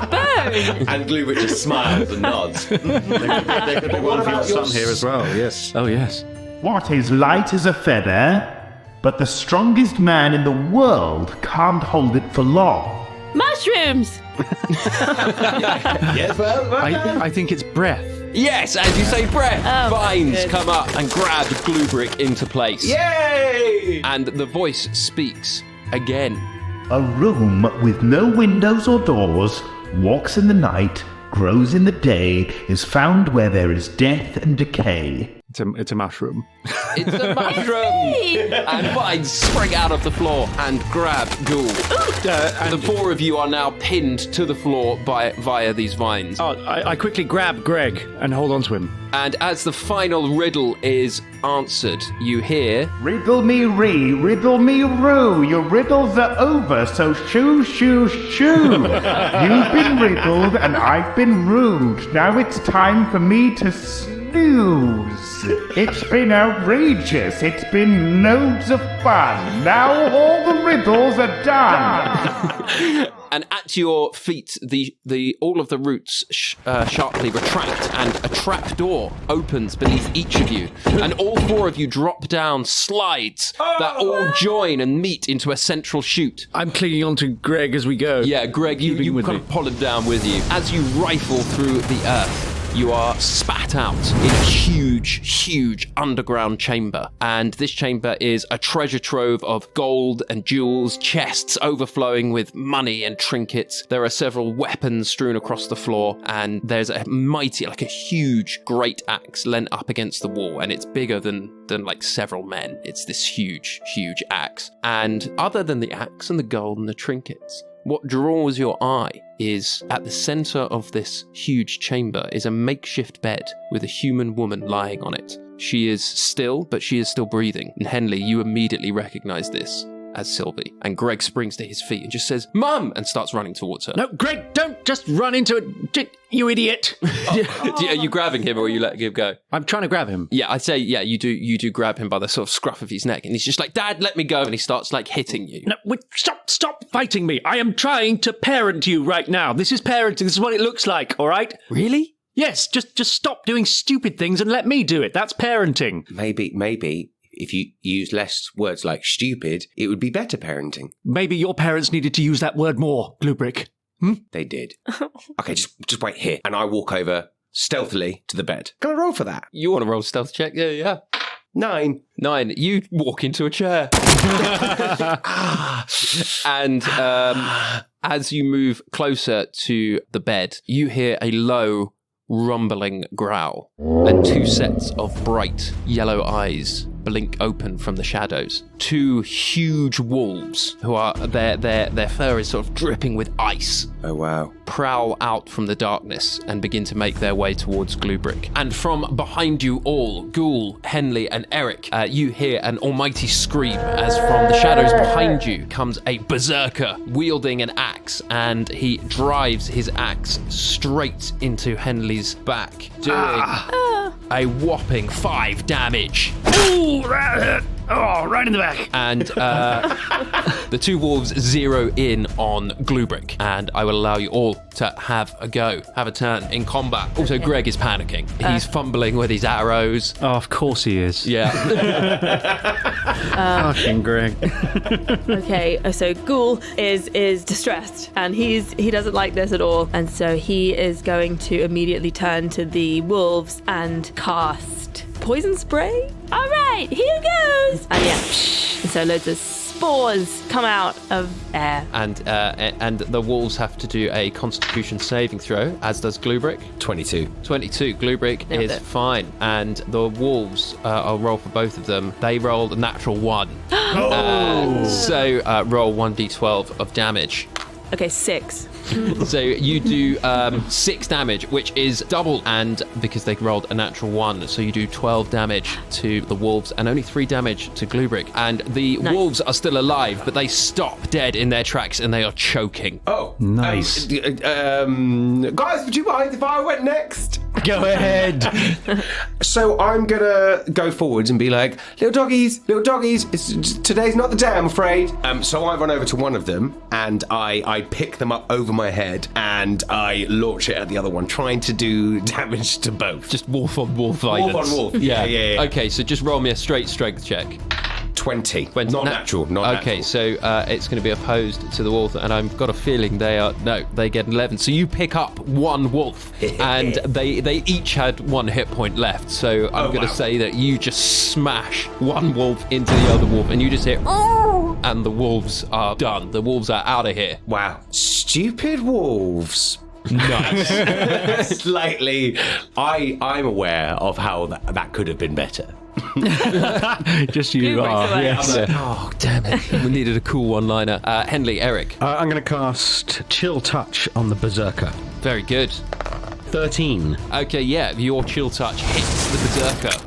bird! And GlueBrick just smiles and nods. There could be one for your son here as well, yes. Oh, yes. What is light as a feather, but the strongest man in the world can't hold it for long? Mushrooms! Yes, well. I think it's breath. Yes, as you say breath, vines good. come up and grab GlueBrick into place. Yay! And the voice speaks again. A room with no windows or doors, walks in the night, grows in the day, is found where there is death and decay. It's a mushroom. It's a mushroom! And vines spring out of the floor and grab Ghoul. The four of you are now pinned to the floor via these vines. Oh, I quickly grab Greg and hold on to him. And as the final riddle is answered, you hear... Riddle me ree, riddle me roo, your riddles are over, so shoo, shoo, shoo. You've been riddled and I've been rude. Now it's time for me to snooze. It's been outrageous. It's been loads of fun. Now all the riddles are done. And at your feet, all of the roots sharply retract, and a trap door opens beneath each of you, and all four of you drop down slides that all join and meet into a central chute. I'm clinging on to Greg as we go. Yeah, Greg, you kind of pull him down with you. As you rifle through the earth, you are spat out in a huge underground chamber. And this chamber is a treasure trove of gold and jewels, chests overflowing with money and trinkets. There are several weapons strewn across the floor, and there's a mighty, like a huge great axe leant up against the wall, and it's bigger than like several men. It's this huge axe. And other than the axe and the gold and the trinkets, what draws your eye is at the center of this huge chamber is a makeshift bed with a human woman lying on it. She is still, but she is still breathing. And Henley, you immediately recognize this as Sylvie. And Greg springs to his feet and just says, "Mum!" and starts running towards her. No, Greg, don't just run into it, you idiot. Are you grabbing him or are you letting him go? I'm trying to grab him. Yeah, I'd say, yeah, you do grab him by the sort of scruff of his neck. And he's just like, "Dad, let me go." And he starts like hitting you. No, wait, stop fighting me. I am trying to parent you right now. This is parenting. This is what it looks like, all right? Really? Yes, just stop doing stupid things and let me do it. That's parenting. Maybe if you use less words like stupid, it would be better parenting. Maybe your parents needed to use that word more, GlueBrick. They did. Okay, just wait here. And I walk over stealthily to the bed. Can I roll for that? You want to roll stealth check? Yeah. 9. You walk into a chair. And as you move closer to the bed, you hear a low, rumbling growl, and 2 sets of bright yellow eyes blink open from the shadows. 2 huge wolves, who are their fur is sort of dripping with ice. Oh wow. Prowl out from the darkness and begin to make their way towards GlueBrick. And from behind you all, Ghoul, Henley, and Eric, you hear an almighty scream as from the shadows behind you comes a berserker wielding an axe, and he drives his axe straight into Henley's back, doing a whopping 5 damage. Ooh, that hurt. Oh, right in the back. And the 2 wolves zero in on GlueBrick, and I will allow you all to have a go, have a turn in combat. Also, Greg is panicking. He's fumbling with his arrows. Oh, of course he is. Yeah. Fucking Greg. Okay, so Ghoul is distressed, and he doesn't like this at all, and so he is going to immediately turn to the wolves and cast poison spray. All right, here goes. And yeah, and so loads of spores come out of air. And the wolves have to do a Constitution saving throw, as does GlueBrick. 22. GlueBrick is fine. And the wolves, I'll roll for both of them. They rolled a natural 1. So roll 1d12 of damage. Okay, 6. So you do 6 damage, which is double, and because they rolled a natural 1, so you do 12 damage to the wolves and only 3 damage to GlueBrick. And the wolves are still alive, but they stop dead in their tracks and they are choking. Oh, nice. Guys, would you mind if I went next? Go ahead. So I'm gonna go forwards and be like, little doggies, today's not the day, I'm afraid. So I run over to one of them and I pick them up over my head and I launch it at the other one, trying to do damage to both. Just wolf on wolf violence. Wolf on wolf. Yeah. Okay, so just roll me a straight strength check. 20. Not natural. Okay, so it's going to be opposed to the wolf, and I've got a feeling they get 11. So you pick up one wolf, and they each had 1 hit point left. So I'm going to say that you just smash one wolf into the other wolf, and you just hear, and the wolves are done. The wolves are out of here. Wow. Stupid wolves. Nice. Slightly. I'm aware of how that could have been better. Just you are. Yes. Oh, damn it. We needed a cool one-liner. Henley, Eric. I'm going to cast Chill Touch on the Berserker. Very good. 13. Okay, yeah, your chill touch hits the Berserker.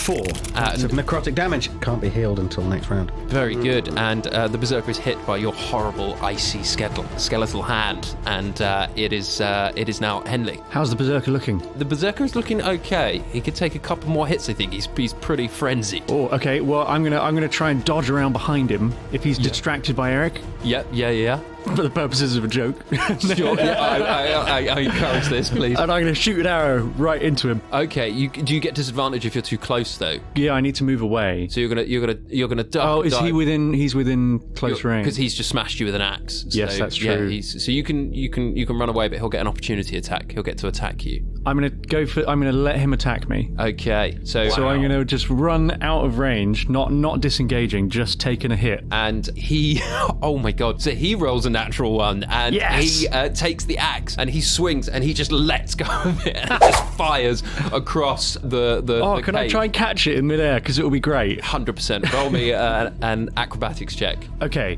4 points of necrotic damage. Can't be healed until next round. Very good. And the Berserker is hit by your horrible, icy skeletal hand. And it is now Henley. How's the Berserker looking? The Berserker is looking okay. He could take a couple more hits, I think. He's pretty frenzied. Oh, okay. Well, I'm gonna try and dodge around behind him if he's distracted by Eric. Yeah. For the purposes of a joke. Sure. I encourage this, please. And I'm going to shoot an arrow right into him. Okay. Do you get disadvantage if you're too close, though? Yeah, I need to move away. So you're gonna duck. Oh, is he within? He's within close range. Because he's just smashed you with an axe. Yes, that's true. Yeah, so you can run away, but he'll get an opportunity attack. He'll get to attack you I'm gonna let him attack me. Okay, so I'm gonna just run out of range, not disengaging, just taking a hit. And he, oh my god! So he rolls a natural one, and he takes the axe and he swings and he just lets go of it and just fires across the. Oh, can I try and catch it in midair? Because it will be great. 100%. Roll me an acrobatics check. Okay.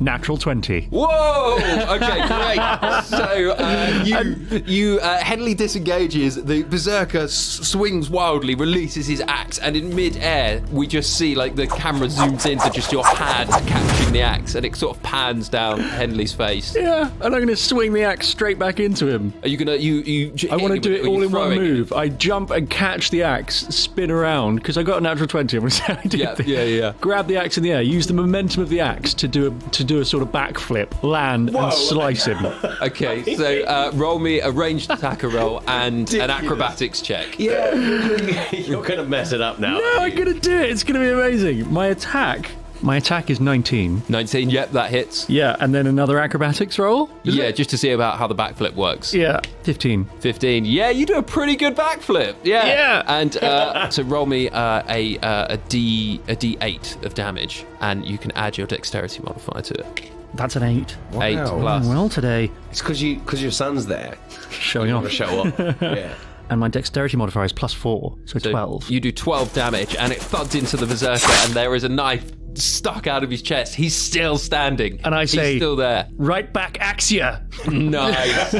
Natural 20. Whoa! Okay, great. So Henley disengages. The berserker swings wildly, releases his axe, and in mid-air, we just see like the camera zooms into just your hand catching the axe, and it sort of pans down Henley's face. Yeah, and I'm going to swing the axe straight back into him. Are you gonna? I want to do it all in one move. I jump and catch the axe, spin around because I got a natural 20. I'm going to say I did this. Yeah. Grab the axe in the air. Use the momentum of the axe to do a sort of backflip, land, and slice him. Okay, so roll me a ranged attacker roll and an acrobatics check. Yeah, you're going to mess it up now. No, I'm going to do it. It's going to be amazing. My attack is 19. 19, yep, that hits. Yeah, and then another acrobatics roll? Just to see about how the backflip works. Yeah, 15. 15. Yeah, you do a pretty good backflip. Yeah. And so roll me a D8 of damage, and you can add your dexterity modifier to it. That's an 8. Wow. 8 plus. Well today. It's because your son's there. Showing off. Show off. Yeah. And my dexterity modifier is +4, so 12. You do 12 damage, and it thuds into the berserker, and there is a knife stuck out of his chest. He's still standing. And I say, he's still there. Right back, Axia. Nice.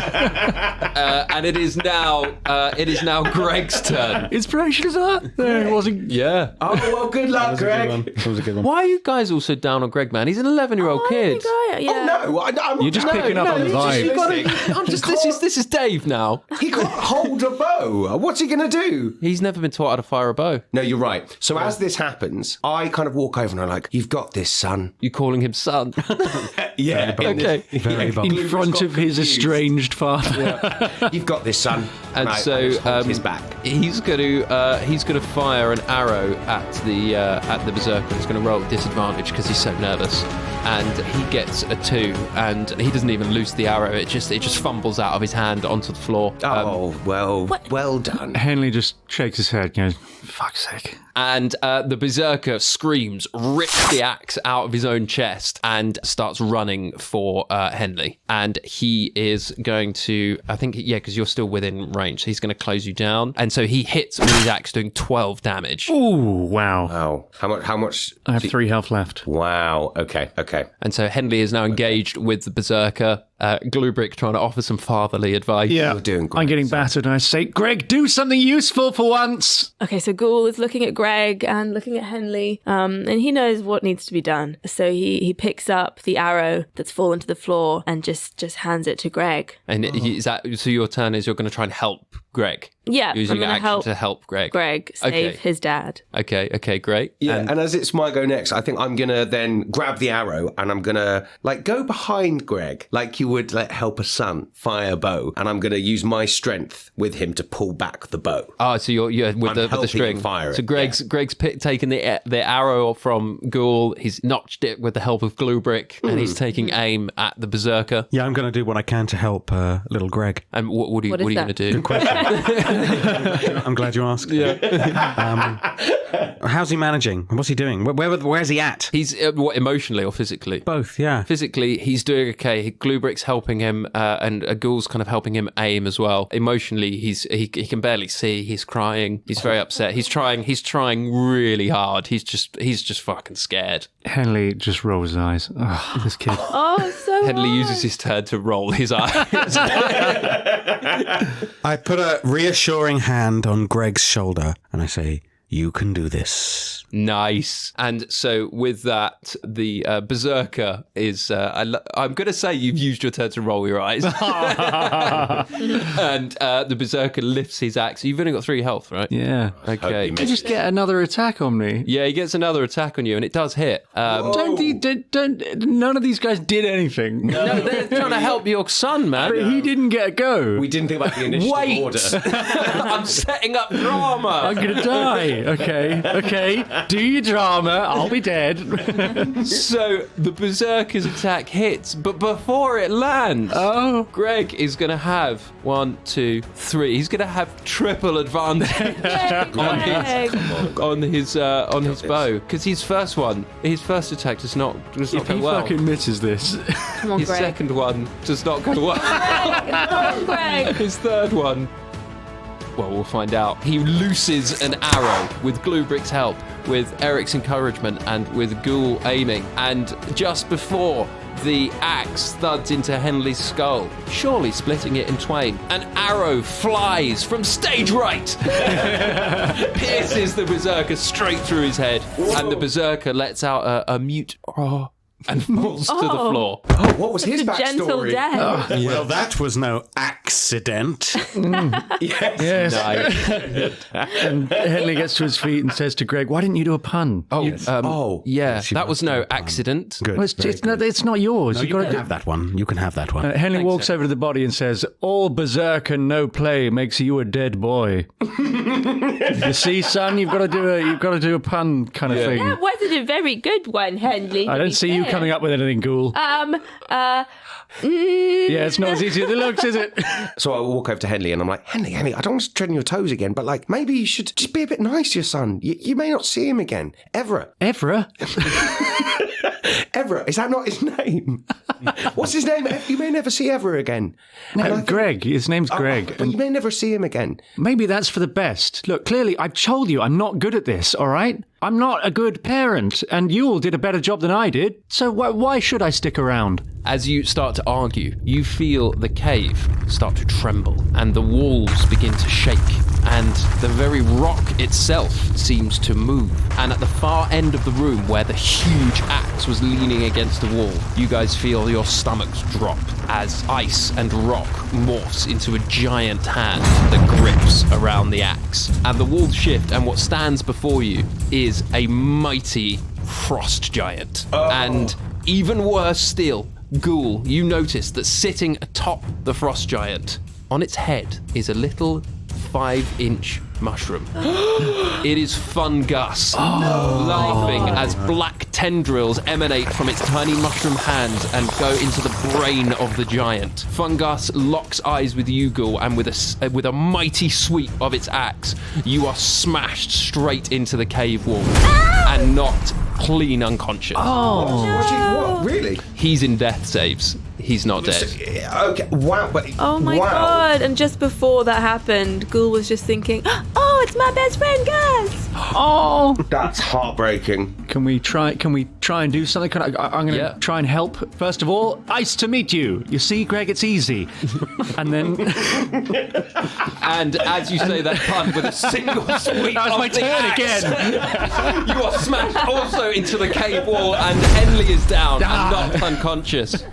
And it is now Greg's turn. Inspiration is that? No, it wasn't. Yeah. Oh, well, good luck, Greg. That was a good one. Why are you guys all so down on Greg, man? He's an 11-year-old kid. Oh, no. I'm You're just picking up on the vibe. This is Dave now. He can't hold a bow. What's he going to do? He's never been taught how to fire a bow. No, you're right. So as this happens, I kind of walk over and I'm like, you've got this, son. You calling him son? Yeah. Okay. In front of his estranged father. Yeah. You've got this, son. And I so just hold his back. he's going to fire an arrow at the berserker. He's going to roll with disadvantage because he's so nervous, and he gets a 2, and he doesn't even loose the arrow. It just fumbles out of his hand onto the floor. Well done. Henley just shakes his head and goes, fuck's sake. And the berserker screams, rips the axe out of his own chest, and starts running for Henley. And he is going to, I think, because you're still within range, so he's going to close you down. And so he hits with his axe, doing 12 damage. Ooh, wow. Wow. How much? I have 3 health left. Wow. Okay. And so Henley is now engaged with the berserker. GlueBrick trying to offer some fatherly advice. Yeah, You're doing great, I'm getting battered, and I say, Greg, do something useful for once. Okay, so Ghoul is looking at Greg and looking at Henley, and he knows what needs to be done. So he picks up the arrow that's fallen to the floor and just hands it to Greg. And so your turn is you're going to try and help Greg? Yeah, using I'm action to help Greg. Greg save his dad. Okay, great. Yeah, and as it's my go next, I think I'm going to then grab the arrow and I'm going to go behind Greg like you would help a son fire a bow, and I'm going to use my strength with him to pull back the bow. Oh, so you're with the string. Fire it. So Greg's taken the arrow from Ghoul. He's notched it with the help of GlueBrick, and he's taking aim at the berserker. Yeah, I'm going to do what I can to help little Greg. And what are you going to do? Good question. I'm glad you asked. Yeah. How's he managing? What's he doing? Where's he at? He's emotionally or physically? Both, yeah. Physically, he's doing okay. GlueBrick's helping him, and Ghoul's kind of helping him aim as well. Emotionally, he can barely see. He's crying. He's very upset. He's trying really hard. He's just fucking scared. Henley just rolls his eyes. Oh, this kid. Oh, so Henley hard. uses his turn to roll his eyes. I put a reassuring hand on Greg's shoulder and I say, you can do this. Nice. And so with that, the berserker is, I'm going to say you've used your turn to roll your eyes. And the berserker lifts his axe. You've only got 3 health, right? Yeah. Okay. You just get another attack on me. Yeah, he gets another attack on you, and it does hit. Don't none of these guys did anything. No, they're trying to help your son, man. But he didn't get a go. We didn't think about the initiative order. I'm setting up drama. I'm going to die. Okay. Do your drama. I'll be dead. So the Berserker's attack hits, but before it lands, Greg is going to have 1, 2, 3. He's going to have triple advantage on his bow because his first attack does not go well. If he fucking misses this, Come on, his Greg. second one does not go well. Greg. His third one, well, we'll find out. He looses an arrow with GlueBrick's help, with Eric's encouragement, and with Ghoul aiming. And just before the axe thuds into Henley's skull, surely splitting it in twain, an arrow flies from stage right, pierces the Berserker straight through his head, and the Berserker lets out a mute and falls to the floor. Oh, what was his Gentle backstory? death. Well, that was no accident. yes. And Henley gets to his feet and says to Greg, "Why didn't you do a pun?" Yeah, that was no accident. Good. Well, it's not yours. No, You've you got can have that one. You can have that one. Henley walks over to the body and says, "All berserk and no play makes you a dead boy." You see, son, you've got to do a pun kind of thing. That wasn't a very good one, Henley. I don't see you coming up with anything, Ghoul. Yeah, it's not as easy as it looks, is it? So I walk over to Henley and I'm like, Henley, I don't want to tread on your toes again, but like, maybe you should just be a bit nice to your son. You may not see him again. Ever. Evra? Evra, is that not his name? What's his name? You may never see Evra again. No, Greg. His name's Greg. But you may never see him again. Maybe that's for the best. Look, clearly, I've told you I'm not good at this, all right? I'm not a good parent, and you all did a better job than I did, so why should I stick around? As you start to argue, you feel the cave start to tremble, and the walls begin to shake, and the very rock itself seems to move. And at the far end of the room, where the huge axe was leaning against the wall, you guys feel your stomachs drop as ice and rock morphs into a giant hand that grips around the axe. And the walls shift, and what stands before you is a mighty frost giant. And even worse still, Ghoul, you notice that sitting atop the frost giant, on its head is a little 5-inch mushroom. It is Fungus, laughing as black tendrils emanate from its tiny mushroom hands and go into the brain of the giant. Fungus locks eyes with you, Ghoul, and with a mighty sweep of its axe, you are smashed straight into the cave wall and knocked clean unconscious. What? Really? He's in death saves. He's not dead. Okay, wow. But, Oh my god, and just before that happened, Ghoul was just thinking, oh, it's my best friend, Gus! Oh! That's heartbreaking. Can we try and do something? I'm going to try and help. First of all, nice to meet you. You see, Greg, it's easy. And then... And as you say that pun with a single sweep that was of my the turn axe, again. you are smashed also into the cave wall, and Henley is down and knocked unconscious.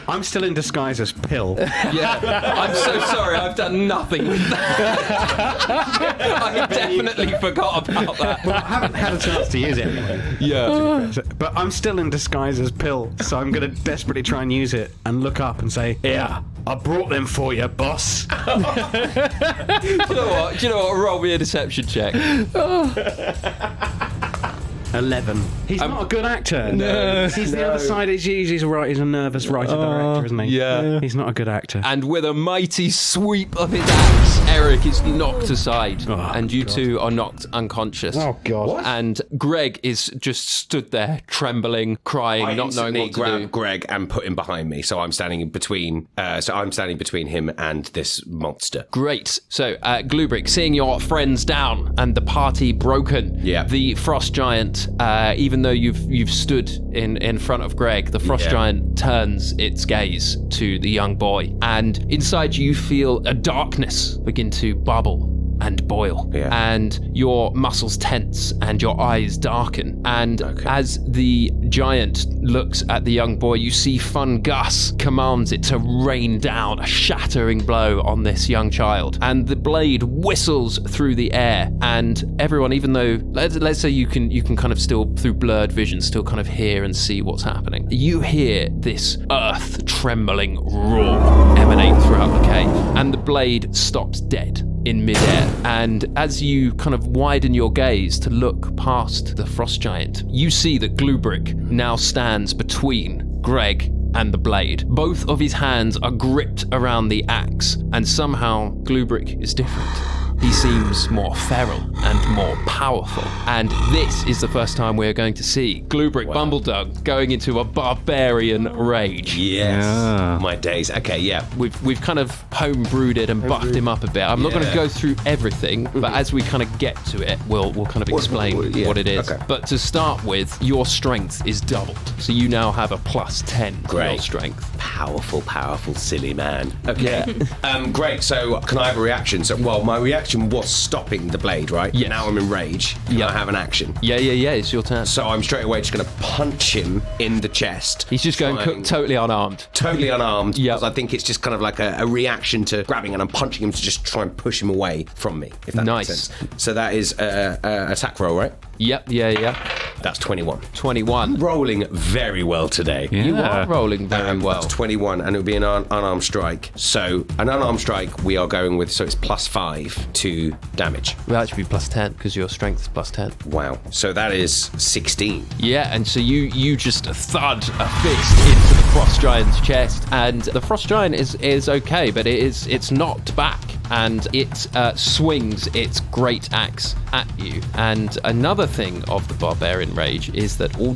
I'm still in disguise as Pill. Yeah, I'm so sorry, I've done nothing with that. I definitely forgot about that. Well, I haven't had a chance to use it anyway. Yeah. But I'm still in disguise as Pill, so I'm going to desperately try and use it and look up and say, "Yeah, I brought them for you, boss." Do you know what? Roll me a deception check. 11. He's not a good actor. No. He's the other side. He's a nervous writer-director, isn't he? Yeah. He's not a good actor. And with a mighty sweep of his axe, Eric is knocked aside, and you two are knocked unconscious. Oh, God. What? And Greg is just stood there, trembling, crying, not knowing what to grab do. Greg and put him behind me, so I'm standing between. I'm standing between him and this monster. Great. So, GlueBrick, seeing your friends down and the party broken, the frost giant, even though you've stood in front of Greg, the frost giant turns its gaze to the young boy, and inside you feel a darkness begin to bubble and boil, and your muscles tense and your eyes darken, and as the giant looks at the young boy, you see Fungus commands it to rain down a shattering blow on this young child, and the blade whistles through the air, and everyone, even though let's say you can kind of still through blurred vision still kind of hear and see what's happening, you hear this earth trembling roar emanate throughout the cave, and the blade stops dead in midair. And as you kind of widen your gaze to look past the frost giant, you see that GlueBrick now stands between Greg and the blade. Both of his hands are gripped around the axe, and somehow GlueBrick is different. He seems more feral and more powerful. And this is the first time we're going to see GlueBrick Bumbledung going into a barbarian rage. Yes. My days. Okay, yeah. We've kind of home-brewed it and buffed him up a bit. I'm not going to go through everything, but as we kind of get to it, we'll kind of explain what it is. Okay. But to start with, your strength is doubled. So you now have a +10 to your strength. Powerful, silly man. Okay. Great. So can I have a reaction? So, well, my reaction was stopping the blade, right? Yeah. Now I'm in rage. Can I have an action? Yeah. It's your turn. So I'm straight away just going to punch him in the chest. He's just going totally unarmed. Totally unarmed. Yeah. Because I think it's just kind of like a reaction to grabbing, and I'm punching him to just try and push him away from me, if that makes sense. So that is attack roll, right? Yep. Yeah. That's 21. 21. Rolling very well today. You are rolling very well. That's 21, and it'll be an unarmed strike. So an unarmed strike, we are going with, so it's +5 to damage. Well, that should be +10 because your strength is +10. Wow. So that is 16. Yeah, and so you just thud a fist into the frost giant's chest, and the frost giant is okay, but it's knocked back, and it swings its great axe at you. And another thing of the barbarian rage is that all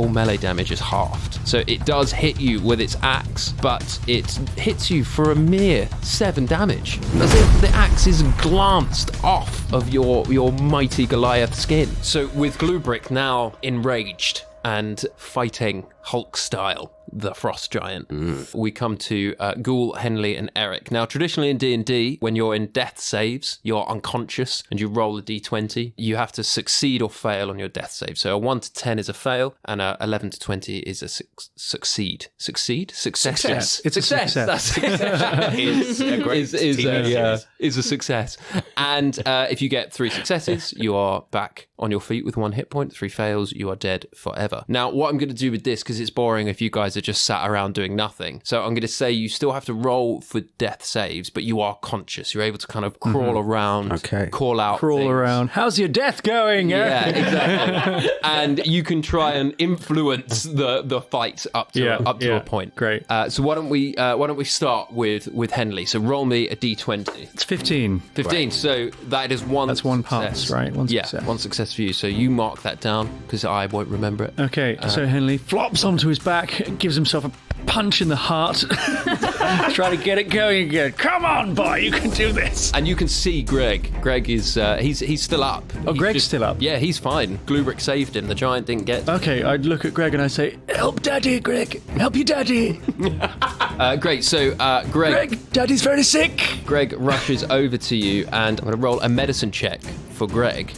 melee damage is halved. So it does hit you with its axe, but it hits you for a mere 7 damage, as if the axe is glanced off of your mighty Goliath skin. So with GlueBrick now enraged and fighting Hulk style the frost giant, we come to Ghoul, Henley, and Eric. Now, traditionally in D&D, when you're in death saves, you're unconscious and you roll a d20. You have to succeed or fail on your death save. So a 1 to 10 is a fail, and a 11 to 20 is a succeed. Succeed? Success. Yes, it's success. a That's Is a great is a success. And if you get 3 successes, you are back on your feet with 1 hit point. 3 fails, you are dead forever. Now, what I'm going to do with this, because it's boring if you guys are just sat around doing nothing. So I'm going to say you still have to roll for death saves, but you are conscious. You're able to kind of crawl around, call out things. Around. How's your death going? Yeah, exactly. And you can try and influence the fight up to a point. Great. So why don't we start with Henley? So roll me a d20. It's 15. 15. Right. So that is one. That's one pass, right? One success. Yeah, one success for you. So you mark that down because I won't remember it. Okay. So Henley flops onto his back, gives himself a punch in the heart, try to get it going again. Come on, boy, you can do this. And you can see Greg. Greg is he's still up. Greg's still up. Yeah, he's fine. GlueBrick saved him. The giant didn't get. Okay, I'd look at Greg and I say, "Help, Daddy, Greg. Help you, Daddy." Great. So Greg, Daddy's very sick. Greg rushes over to you, and I'm going to roll a medicine check for Greg.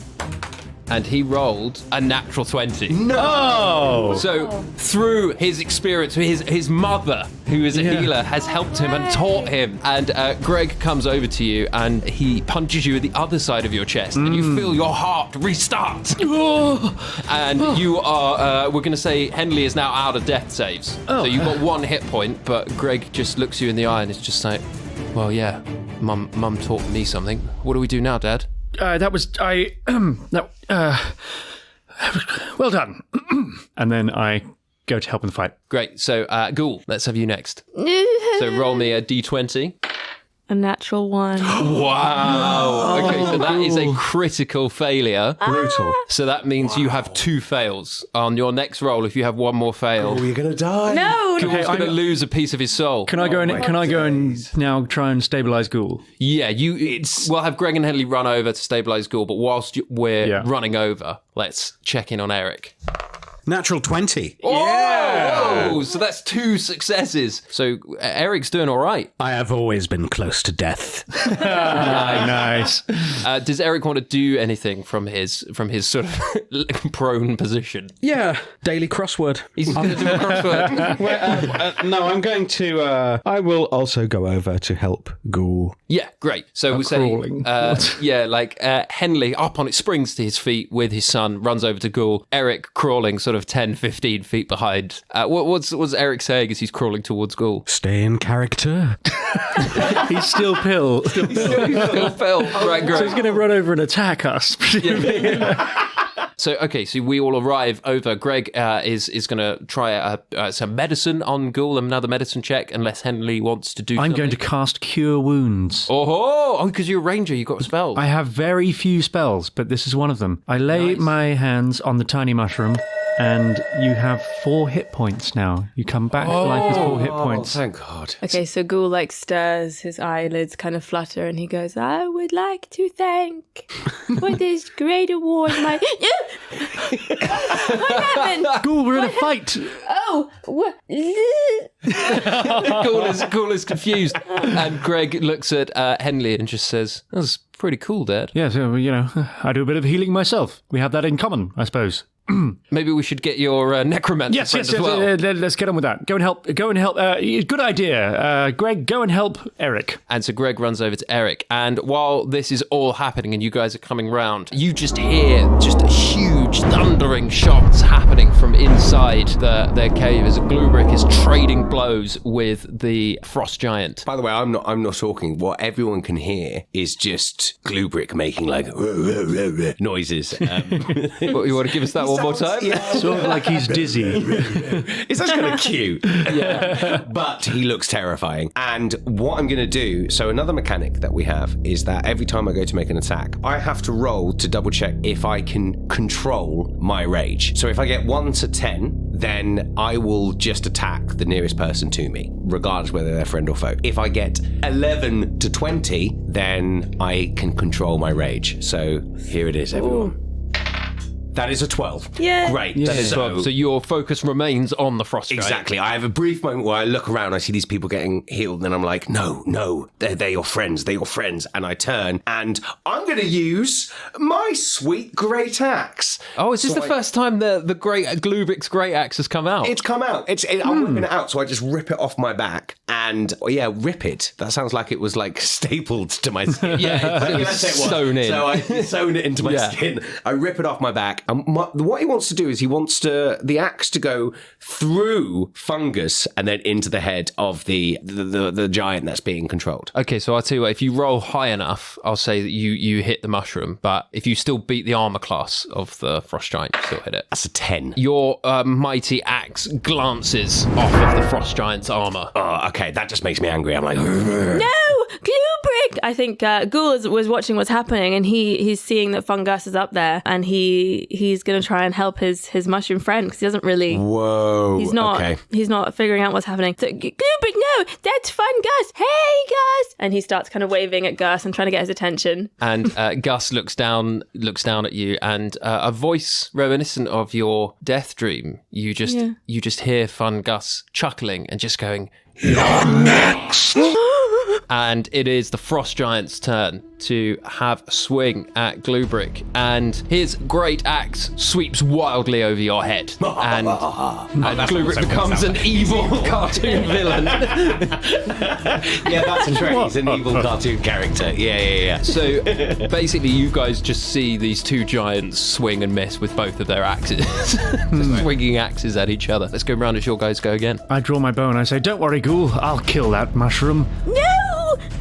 And he rolled a natural 20. No! So through his experience, his mother, who is a healer, has helped him and taught him. And Greg comes over to you and he punches you at the other side of your chest. And you feel your heart restart. And you are, we're going to say Henley is now out of death saves. So you've got 1 hit point, but Greg just looks you in the eye and is just like, well, yeah, Mum taught me something. What do we do now, Dad? Well done. And then I go to help in the fight. Great. So, Ghoul, let's have you next. So roll me a d20. A natural 1. Wow. Okay, so that is a critical failure. Brutal. So that means you have 2 fails. On your next roll, if you have 1 more fail, you're going to die. No. Ghoul's going to lose a piece of his soul. Can I go and now try and stabilize Ghoul? Yeah, we'll have Greg and Henley run over to stabilize Ghoul, but whilst we're running over, let's check in on Eric. Natural 20. Yeah! Whoa! So that's 2 successes. So Eric's doing all right. I have always been close to death. Nice. Does Eric want to do anything from his sort of prone position? Yeah, daily crossword. He's going to do a crossword. No, I'm going to... I will also go over to help Ghoul. Yeah, great. So we'll crawling. say, Henley up on it, springs to his feet with his son, runs over to Ghoul. Eric crawling sort of 10, 15 feet behind. What's Eric saying as he's crawling towards Ghoul? Stay in character. He's still Pill. Still Phil. Right, great. So he's going to run over and attack us. So we all arrive over. Greg is going to try some medicine on Ghoul, another medicine check, unless Henley wants to do I'm something. going to cast Cure Wounds. Oh, because you're a ranger, you've got spells. I have very few spells, but this is one of them. I lay my hands on the tiny mushroom, and you have 4 hit points now. You come back to life with 4 hit points. Oh, thank God. Okay, so Ghoul stirs, his eyelids kind of flutter, and he goes, I would like to thank for this great award my... What happened? Ghoul, we're in a fight. Oh, what? Ghoul is confused. And Greg looks at Henley and just says, that's pretty cool, Dad. Yeah, so, I do a bit of healing myself. We have that in common, I suppose. Maybe we should get your necromancer friend as well. Let's get on with that. Go and help. Good idea. Greg, go and help Eric. And so Greg runs over to Eric. And while this is all happening and you guys are coming round, you just hear just huge thundering shots happening from inside their cave as GlueBrick is trading blows with the frost giant. By the way, I'm not talking. What everyone can hear is just GlueBrick making like noises. You want to give us that one more time? Yeah. Sort of like he's dizzy. It's actually kind of cute. Yeah. But he looks terrifying. And what I'm going to do, so another mechanic that we have is that every time I go to make an attack, I have to roll to double check if I can control my rage. So if I get 1 to 10, then I will just attack the nearest person to me, regardless whether they're friend or foe. If I get 11 to 20, then I can control my rage. So here it is, everyone. Ooh. That is a 12. Yeah. Great. Yeah. So your focus remains on the frost giant. Exactly. I have a brief moment where I look around, I see these people getting healed, and I'm like, no, they're your friends, And I turn, and I'm going to use my sweet great axe. Oh, is this the first time the great GlueBrick's great axe has come out? It's come out. I'm whipping it out, so I just rip it off my back. And, rip it. That sounds like it was, stapled to my skin. Yeah, it was sewn in. So I sewn it into my skin. I rip it off my back. And what he wants to do is he wants the axe to go through fungus and then into the head of the giant that's being controlled. Okay, so I'll tell you what, if you roll high enough, I'll say that you hit the mushroom, but if you still beat the armor class of the frost giant, you still hit it. That's a 10. Your mighty axe glances off of the frost giant's armor. Oh, okay, that just makes me angry. I'm like, no, GlueBrick! I think Ghoul was watching what's happening, and he's seeing that fungus is up there, and he's going to try and help his mushroom friend, because he doesn't really... Whoa. He's not figuring out what's happening. So, GlueBrick, no, that's fungus. Hey, Gus! And he starts kind of waving at Gus and trying to get his attention. And Gus looks down at you, and a voice reminiscent of your death dream. You just hear Fun Gus chuckling and just going, "You're next." And it is the frost giant's turn to have a swing at GlueBrick, and his great axe sweeps wildly over your head, and GlueBrick becomes an evil cartoon villain. Yeah, that's a trick. He's an evil cartoon character. Yeah. So basically, you guys just see these two giants swing and miss with both of their axes, swinging axes at each other. Let's go round as your guys go again. I draw my bow and I say, "Don't worry, Ghoul, I'll kill that mushroom." No!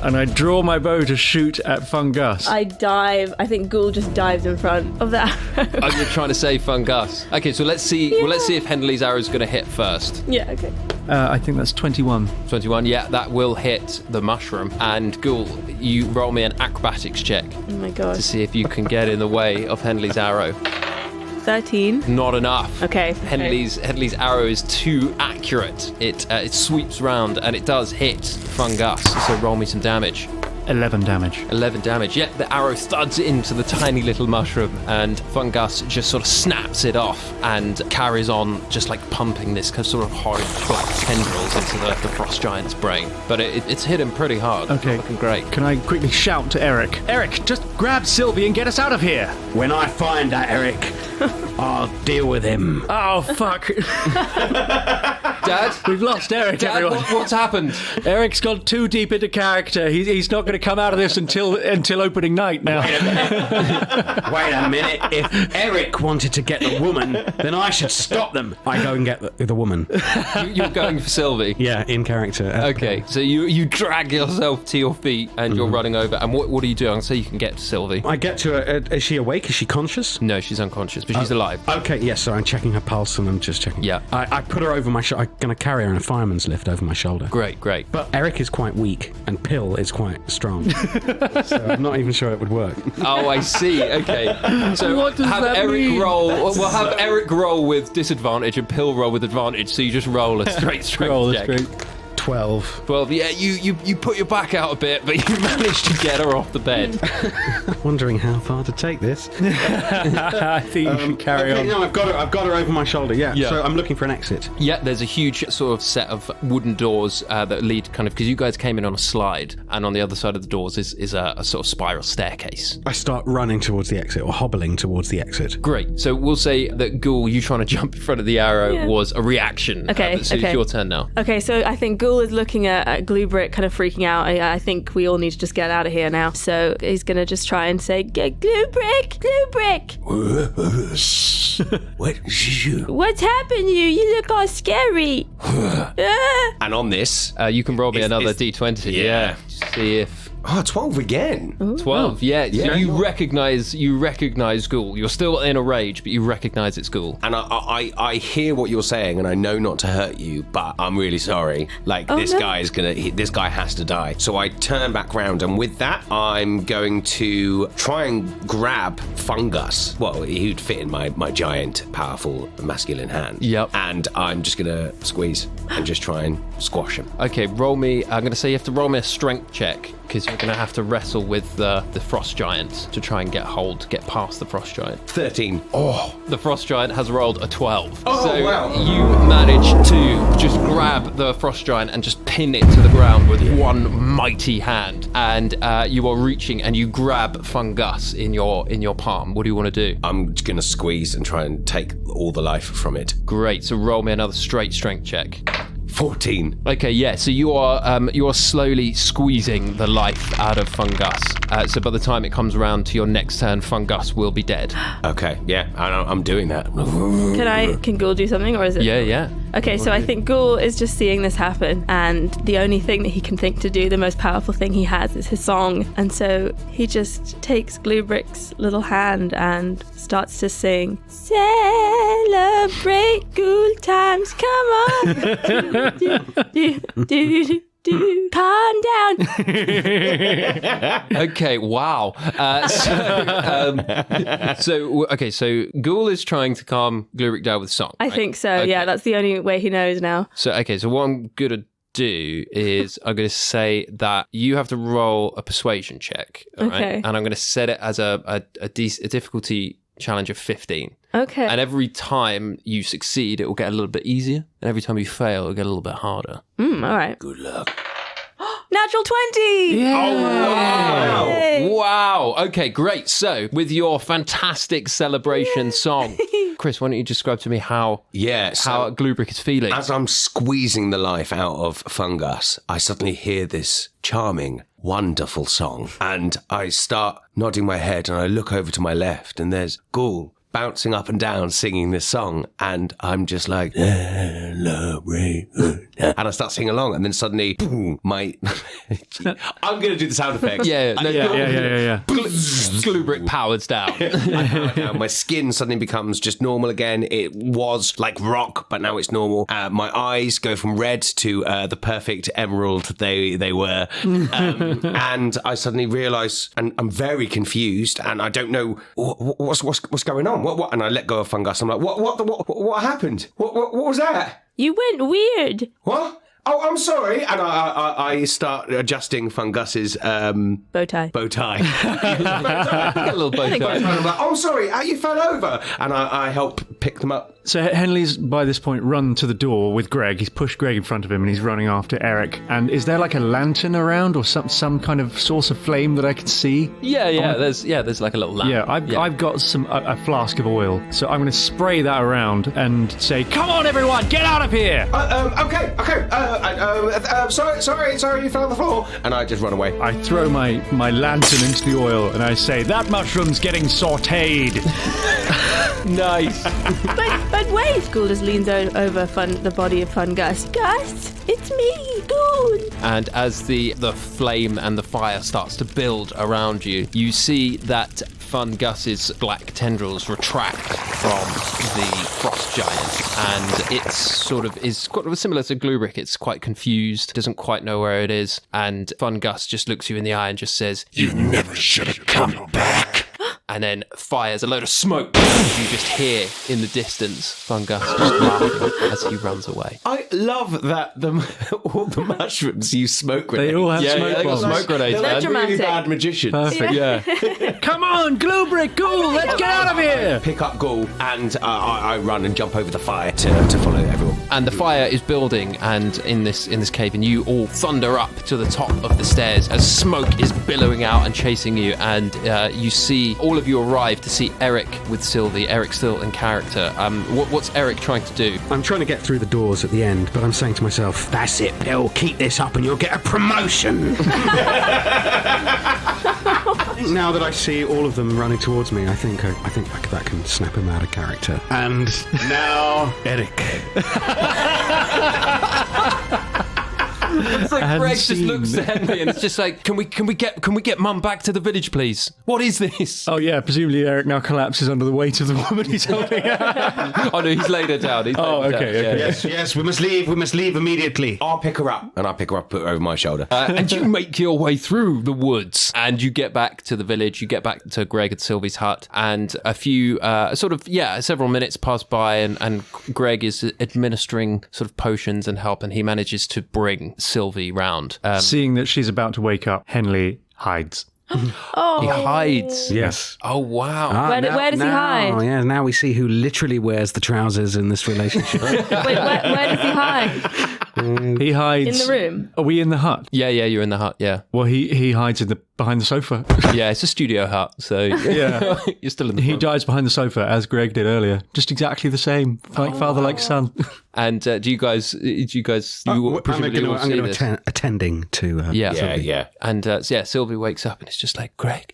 And I draw my bow to shoot at Fungus. I dive. I think Ghoul just dives in front of the arrow. Oh, you're trying to save Fungus. Okay, so let's see. Yeah. Well, let's see if Henley's arrow is going to hit first. Yeah. Okay. I think that's 21. 21. Yeah, that will hit the mushroom. And Ghoul, you roll me an acrobatics check. Oh my god. To see if you can get in the way of Henley's arrow. 13. Not enough. Okay. Henley's arrow is too accurate. It sweeps round and it does hit Fungus. So roll me some damage. 11 damage. 11 damage. Yeah, the arrow thuds into the tiny little mushroom, and Fungus just sort of snaps it off and carries on, just pumping this sort of horrid black tendrils into the frost giant's brain. But it's hit him pretty hard. Okay. It's looking great. Can I quickly shout to Eric? Eric, just grab Sylvie and get us out of here. When I find that Eric, I'll deal with him. Oh, fuck. Dad? We've lost Eric, Dad, everyone. what's happened? Eric's gone too deep into character. He's not going to come out of this until opening night now. Wait a minute. If Eric wanted to get the woman, then I should stop them. I go and get the woman. You're going for Sylvie? Yeah, in character. Okay, so you drag yourself to your feet and you're running over. And what do you do? I'll say you can get to Sylvie. I get to her. Is she awake? Is she conscious? No, she's unconscious, but she's alive. Okay, yes, so I'm checking her pulse and I'm just checking. Yeah. I put her over my shoulder. I'm going to carry her in a fireman's lift over my shoulder. Great. But Eric is quite weak and Pill is quite strong. So I'm not even sure it would work. Oh, I see. Okay. So What does have that Eric mean? roll. We'll have Eric roll with disadvantage and Pill roll with advantage. So you just roll a straight strength Roll check. the straight. 12. 12. Yeah, you put your back out a bit, but you managed to get her off the bed. Wondering how far to take this. I think you should carry on. No, I've got her over my shoulder. Yeah. Yeah. So I'm looking for an exit. Yeah, there's a huge sort of set of wooden doors that lead kind of, because you guys came in on a slide, and on the other side of the doors is a sort of spiral staircase. I start running towards the exit or hobbling towards the exit. Great. So we'll say that Ghoul, you trying to jump in front of the arrow was a reaction. Okay, So okay. it's your turn now. Okay, so I think Ghoul is looking at GlueBrick, kind of freaking out. I think we all need to just get out of here now. So he's going to just try and say, GlueBrick! Shh! What? What's happened to you? You look all scary. And on this, You can roll me Is- another is- D20. Yeah. See if 12 again. 12. Yeah. So Yeah. you recognize Ghoul. You're still in a rage, but you recognize it's Ghoul. And I hear what you're saying, and I know not to hurt you, but I'm really sorry. Like, this guy has to die. So I turn back round, and with that, I'm going to try and grab Fungus. Well, he'd fit in my giant, powerful, masculine hand. Yep. And I'm just going to squeeze and just try and squash him. Okay, roll me. I'm going to say you have to roll me a strength check, because you're going to have to wrestle with the frost giant to try and get past the frost giant. 13. The frost giant has rolled a 12. Oh, so wow. you manage to just grab the frost giant and just pin it to the ground with one mighty hand. And you are reaching and you grab Fungus in your palm. What do you want to do? I'm just going to squeeze and try and take all the life from it. Great. So roll me another straight strength check. 14. Okay, yeah. So you are slowly squeezing the life out of Fungus. So by the time it comes around to your next turn, Fungus will be dead. Okay, yeah, I'm doing that. Can Ghoul do something, or is it? Yeah. Okay, so I think Ghoul is just seeing this happen, and the only thing that he can think to do, the most powerful thing he has, is his song. And so he just takes GlueBrick's little hand and starts to sing, "Celebrate Ghoul times, come on." Calm down. Okay, wow. So Ghoul is trying to calm Gluebrick down with song. I think so. Okay. Yeah, that's the only way he knows now. So what I'm gonna do is I'm gonna say that you have to roll a persuasion check. All right? Okay. And I'm gonna set it as a difficulty challenge of 15. Okay. And every time you succeed, it will get a little bit easier. And every time you fail, it'll get a little bit harder. All right. Good luck. Natural 20! Yeah. Oh, wow. Yay. Wow. Okay, great. So, with your fantastic celebration song, Chris, why don't you describe to me how GlueBrick is feeling? As I'm squeezing the life out of Fungus, I suddenly hear this charming, wonderful song. And I start nodding my head and I look over to my left and there's Ghoul bouncing up and down singing this song, and I'm just like, celebrate. And I start singing along, and then suddenly, boom, I'm going to do the sound effects. Yeah. GlueBrick powers down. My skin suddenly becomes just normal again. It was like rock, but now it's normal. My eyes go from red to the perfect emerald they were. And I suddenly realise, and I'm very confused, and I don't know what's going on. What? And I let go of Fungus. I'm like, what happened? What was that? You went weird. What? Oh, I'm sorry. And I start adjusting Fungus's bow tie. A little bow tie. I'm like, oh, sorry, you fell over. And I help pick them up. So Henley's, by this point, run to the door with Greg. He's pushed Greg in front of him and he's running after Eric. And is there like a lantern around or some kind of source of flame that I can see? Yeah. There's like a little lamp. Yeah, I've got a flask of oil. So I'm going to spray that around and say, come on, everyone, get out of here! Okay. Sorry, you fell on the floor. And I just run away. I throw my lantern into the oil and I say, that mushroom's getting sautéed. Nice. But wait! Ghoul just leans over the body of Fungus. Gus, it's me, Ghoul! And as the flame and the fire starts to build around you, you see that Fungus's black tendrils retract from the frost giant, and it's sort of similar to GlueBrick. It's quite confused, doesn't quite know where it is, and Fungus just looks you in the eye and just says, "You never should have come back." And then fires a load of smoke. You just hear in the distance Fungus just laughing as he runs away. I love that all the mushrooms use smoke grenades. They all have smoke they got bombs. smoke grenades, They're man. like really bad magicians. Perfect. Yeah. Come on, GlueBrick, Ghoul, let's get out of here! Pick up Ghoul, and I run and jump over the fire to follow everyone. And the fire is building, and in this cave, and you all thunder up to the top of the stairs as smoke is billowing out and chasing you, and you see all of you arrive to see Eric with Sylvie. Eric's still in character. What's Eric trying to do? I'm trying to get through the doors at the end, but I'm saying to myself, that's it, Bill, keep this up and you'll get a promotion. Now that I see all of them running towards me, I think that can snap him out of character. And now, Eric. It's like Greg just looks at Henley and it's just like, can we get Mum back to the village, please? What is this? Oh yeah, presumably Eric now collapses under the weight of the woman he's holding. Oh no, he's laid her down. Okay. Yes, we must leave immediately. I'll pick her up, and I'll pick her up, put her over my shoulder. And you make your way through the woods, and you get back to the village. You get back to Greg and Sylvie's hut, and a few several minutes pass by, and Greg is administering sort of potions and help, and he manages to bring Sylvie round. Seeing that she's about to wake up, Henley hides. Oh, he hides. Yes. Oh wow. Where does he hide? Oh yeah, now we see who literally wears the trousers in this relationship. Wait, where does he hide? He hides In the room? Are we in the hut? Yeah, you're in the hut. Yeah. Well, he hides behind the sofa. Yeah, it's a studio hut, so Yeah. you're still in the He front. dies behind the sofa as Greg did earlier. Just exactly the same, like father, like son. And do you guys? I'm Presumably all see going this? to attending to. Yeah. And Sylvie wakes up and it's just like, Greg,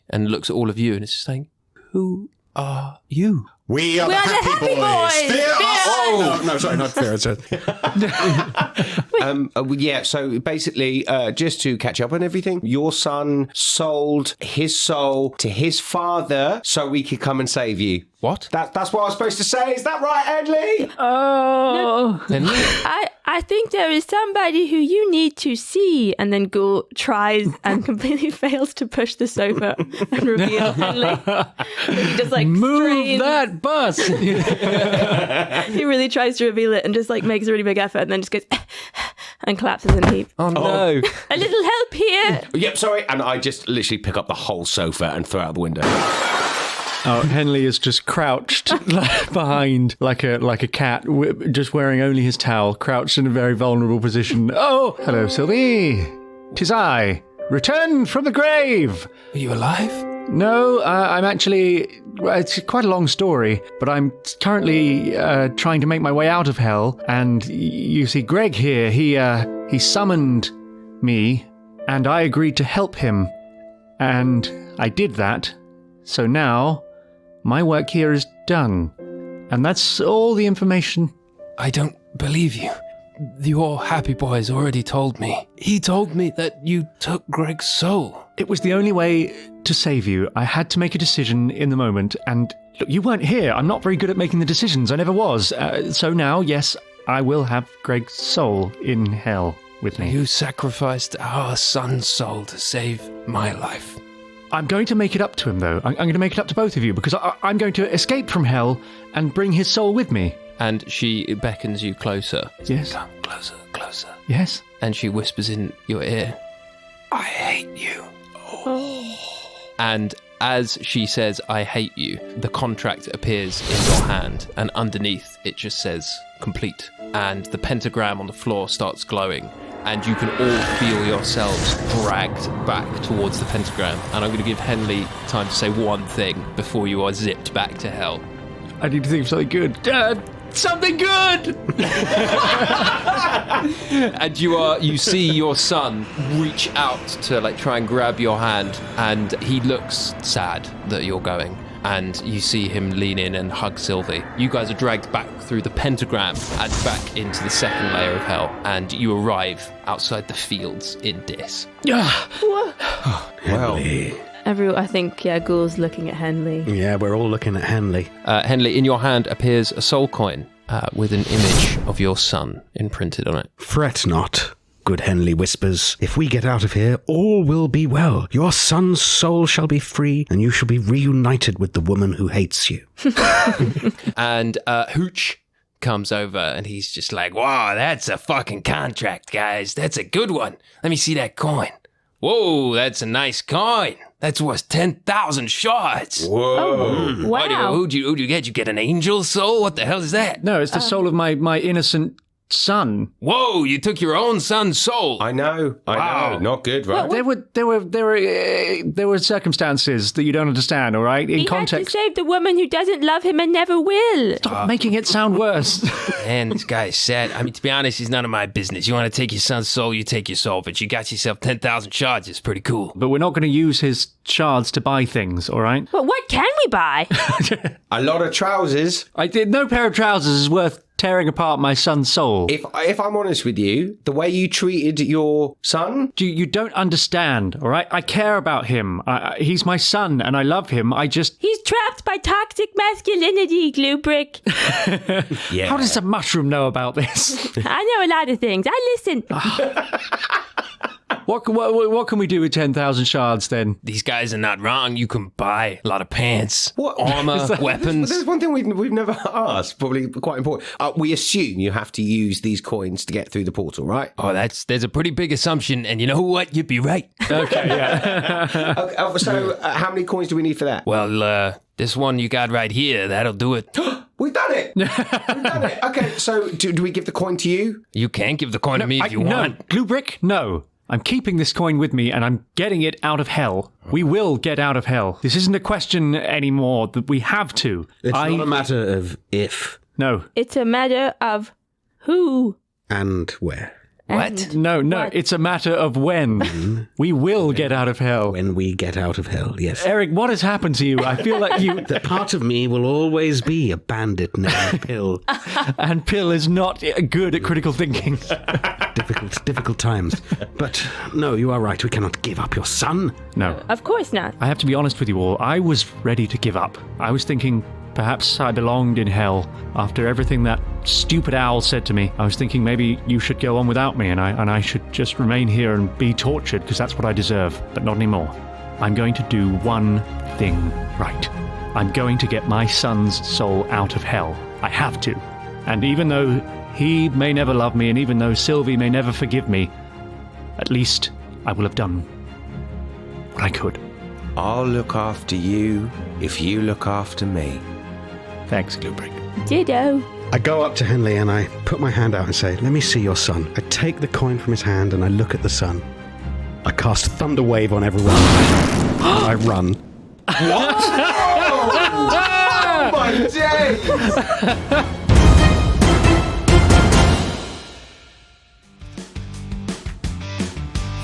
and looks at all of you and it's just like, who are you? We are the Happy Boys. Not fair. So basically, just to catch up on everything, your son sold his soul to his father so we could come and save you. What? That's what I was supposed to say. Is that right, Henley? Oh. Henley? I think there is somebody who you need to see. And then Ghoul tries and completely fails to push the sofa and reveal Henley. He just Move strains. that bus. He really tries to reveal it and just makes a really big effort and then just goes and collapses in a heap. Oh no. A little help here. Yep, sorry. And I just literally pick up the whole sofa and throw it out the window. Oh, Henley is just crouched behind like a cat, just wearing only his towel, crouched in a very vulnerable position. Oh, hello, Sylvie. 'Tis I, returned from the grave. Are you alive? No, I'm actually... It's quite a long story, but I'm currently trying to make my way out of hell, and you see Greg here, he summoned me, and I agreed to help him, and I did that, so now my work here is done, and that's all the information. I don't believe you. Your Happy Boy's already told me. He told me that you took Greg's soul. It was the only way to save you. I had to make a decision in the moment, and look, you weren't here. I'm not very good at making the decisions. I never was. So now, yes, I will have Greg's soul in hell with me. You sacrificed our son's soul to save my life. I'm going to make it up to him, though. I'm going to make it up to both of you, because I'm going to escape from hell and bring his soul with me. and she beckons you closer. Yes. Come closer, closer. Yes. And she whispers in your ear, I hate you. And as she says, I hate you, the contract appears in your hand, and underneath it just says, complete. And the pentagram on the floor starts glowing, and you can all feel yourselves dragged back towards the pentagram. And I'm going to give Henley time to say one thing before you are zipped back to hell. I need to think of something good. Something good! And you see your son reach out to try and grab your hand, and he looks sad that you're going. And you see him lean in and hug Sylvie. You guys are dragged back through the pentagram and back into the second layer of hell, and you arrive outside the fields in Dis. Well, I think, Ghoul's looking at Henley. Yeah, we're all looking at Henley. Henley, in your hand appears a soul coin with an image of your son imprinted on it. Fret not, good Henley Whispers. If we get out of here, all will be well. Your son's soul shall be free, and you shall be reunited with the woman who hates you. And Hooch comes over, and he's just like, wow, that's a fucking contract, guys. That's a good one. Let me see that coin. Whoa, that's a nice coin. That's worth 10,000 shards. whoa. Oh, wow. Who'd you get? You get an angel soul? What the hell is that? No, it's the soul of my innocent son. Whoa, you took your own son's soul. I know. Not good, right? There were circumstances that you don't understand, all right? In He context. had to save the woman who doesn't love him and never will. Stop making it sound worse. Man, this guy's sad. I mean, to be honest, he's none of my business. You want to take your son's soul, you take your soul. But you got yourself 10,000 shards. It's pretty cool. But we're not going to use his shards to buy things, all right? But what can we buy? A lot of trousers. No pair of trousers is worth tearing apart my son's soul. If I'm honest with you, the way you treated your son... You don't understand, all right? I care about him. He's my son, and I love him. He's trapped by toxic masculinity, GlueBrick. Yeah. How does a mushroom know about this? I know a lot of things. I listen. What can we do with 10,000 shards, then? These guys are not wrong. You can buy a lot of pants, What? armor, weapons. There's one thing we've never asked, probably quite important. We assume you have to use these coins to get through the portal, right? Oh, there's a pretty big assumption, and you know what? You'd be right. Okay, yeah. Okay, so how many coins do we need for that? Well, this one you got right here, that'll do it. We've done it! We've done it! Okay, so do we give the coin to you? You can give the coin to me if you want. No, GlueBrick, no. I'm keeping this coin with me, and I'm getting it out of hell. We will get out of hell. This isn't a question anymore that we have to. It's not a matter of if. No. It's a matter of who. And where. What? No, it's a matter of when. We will get out of hell. When we get out of hell, yes. Eric, what has happened to you? I feel like you... The part of me will always be a bandit named Pill. And Pill is not good at critical thinking. Difficult times. But no, you are right. We cannot give up your son. No. Of course not. I have to be honest with you all. I was ready to give up. I was thinking perhaps I belonged in hell. After everything that stupid owl said to me, I was thinking maybe you should go on without me and I should just remain here and be tortured because that's what I deserve. But not anymore. I'm going to do one thing right. I'm going to get my son's soul out of hell. I have to. And even though he may never love me, and even though Sylvie may never forgive me, at least I will have done what I could. I'll look after you if you look after me. Thanks, GlueBrick. Ditto. I go up to Henley and I put my hand out and say, let me see your son. I take the coin from his hand and I look at the sun. I cast Thunder Wave on everyone. I run. What? Oh my days!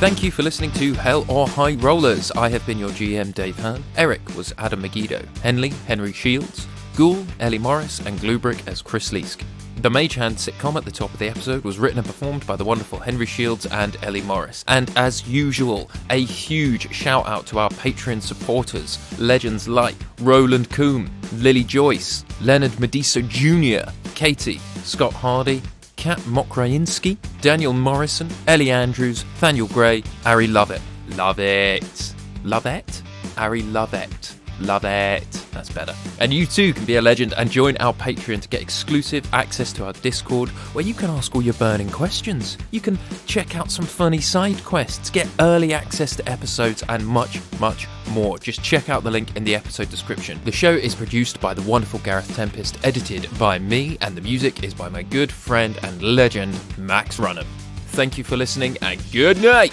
Thank you for listening to Hell or High Rollers. I have been your GM, Dave Hearn. Eric was Adam Megiddo. Henley, Henry Shields. Ghoul, Ellie Morris, and GlueBrick as Chris Leask. The Mage Hand sitcom at the top of the episode was written and performed by the wonderful Henry Shields and Ellie Morris. And as usual, a huge shout out to our Patreon supporters, legends like Roland Coombe, Lily Joyce, Leonard Mediso Jr., Katie, Scott Hardy, Kat Mokrainski, Daniel Morrison, Ellie Andrews, Nathaniel Gray, Ari Lovett. Love it. Lovett? Ari Lovett. Love it. That's better. And you too can be a legend and join our Patreon to get exclusive access to our Discord, where you can ask all your burning questions. You can check out some funny side quests, get early access to episodes, and much, much more. Just check out the link in the episode description. The show is produced by the wonderful Gareth Tempest, edited by me, and the music is by my good friend and legend, Max Runham. Thank you for listening, and good night!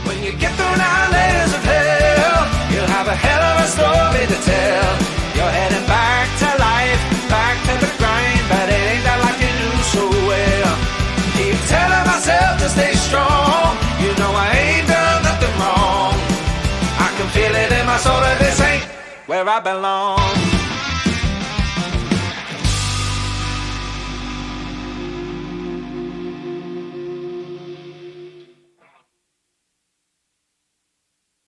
When you get through 9 layers of hell, you'll have a hell of a story to tell. You're heading back to life, back to the grind, but it ain't that like you knew so well. Keep telling myself to stay strong, you know I ain't done nothing wrong. I can feel it in my soul that this ain't where I belong.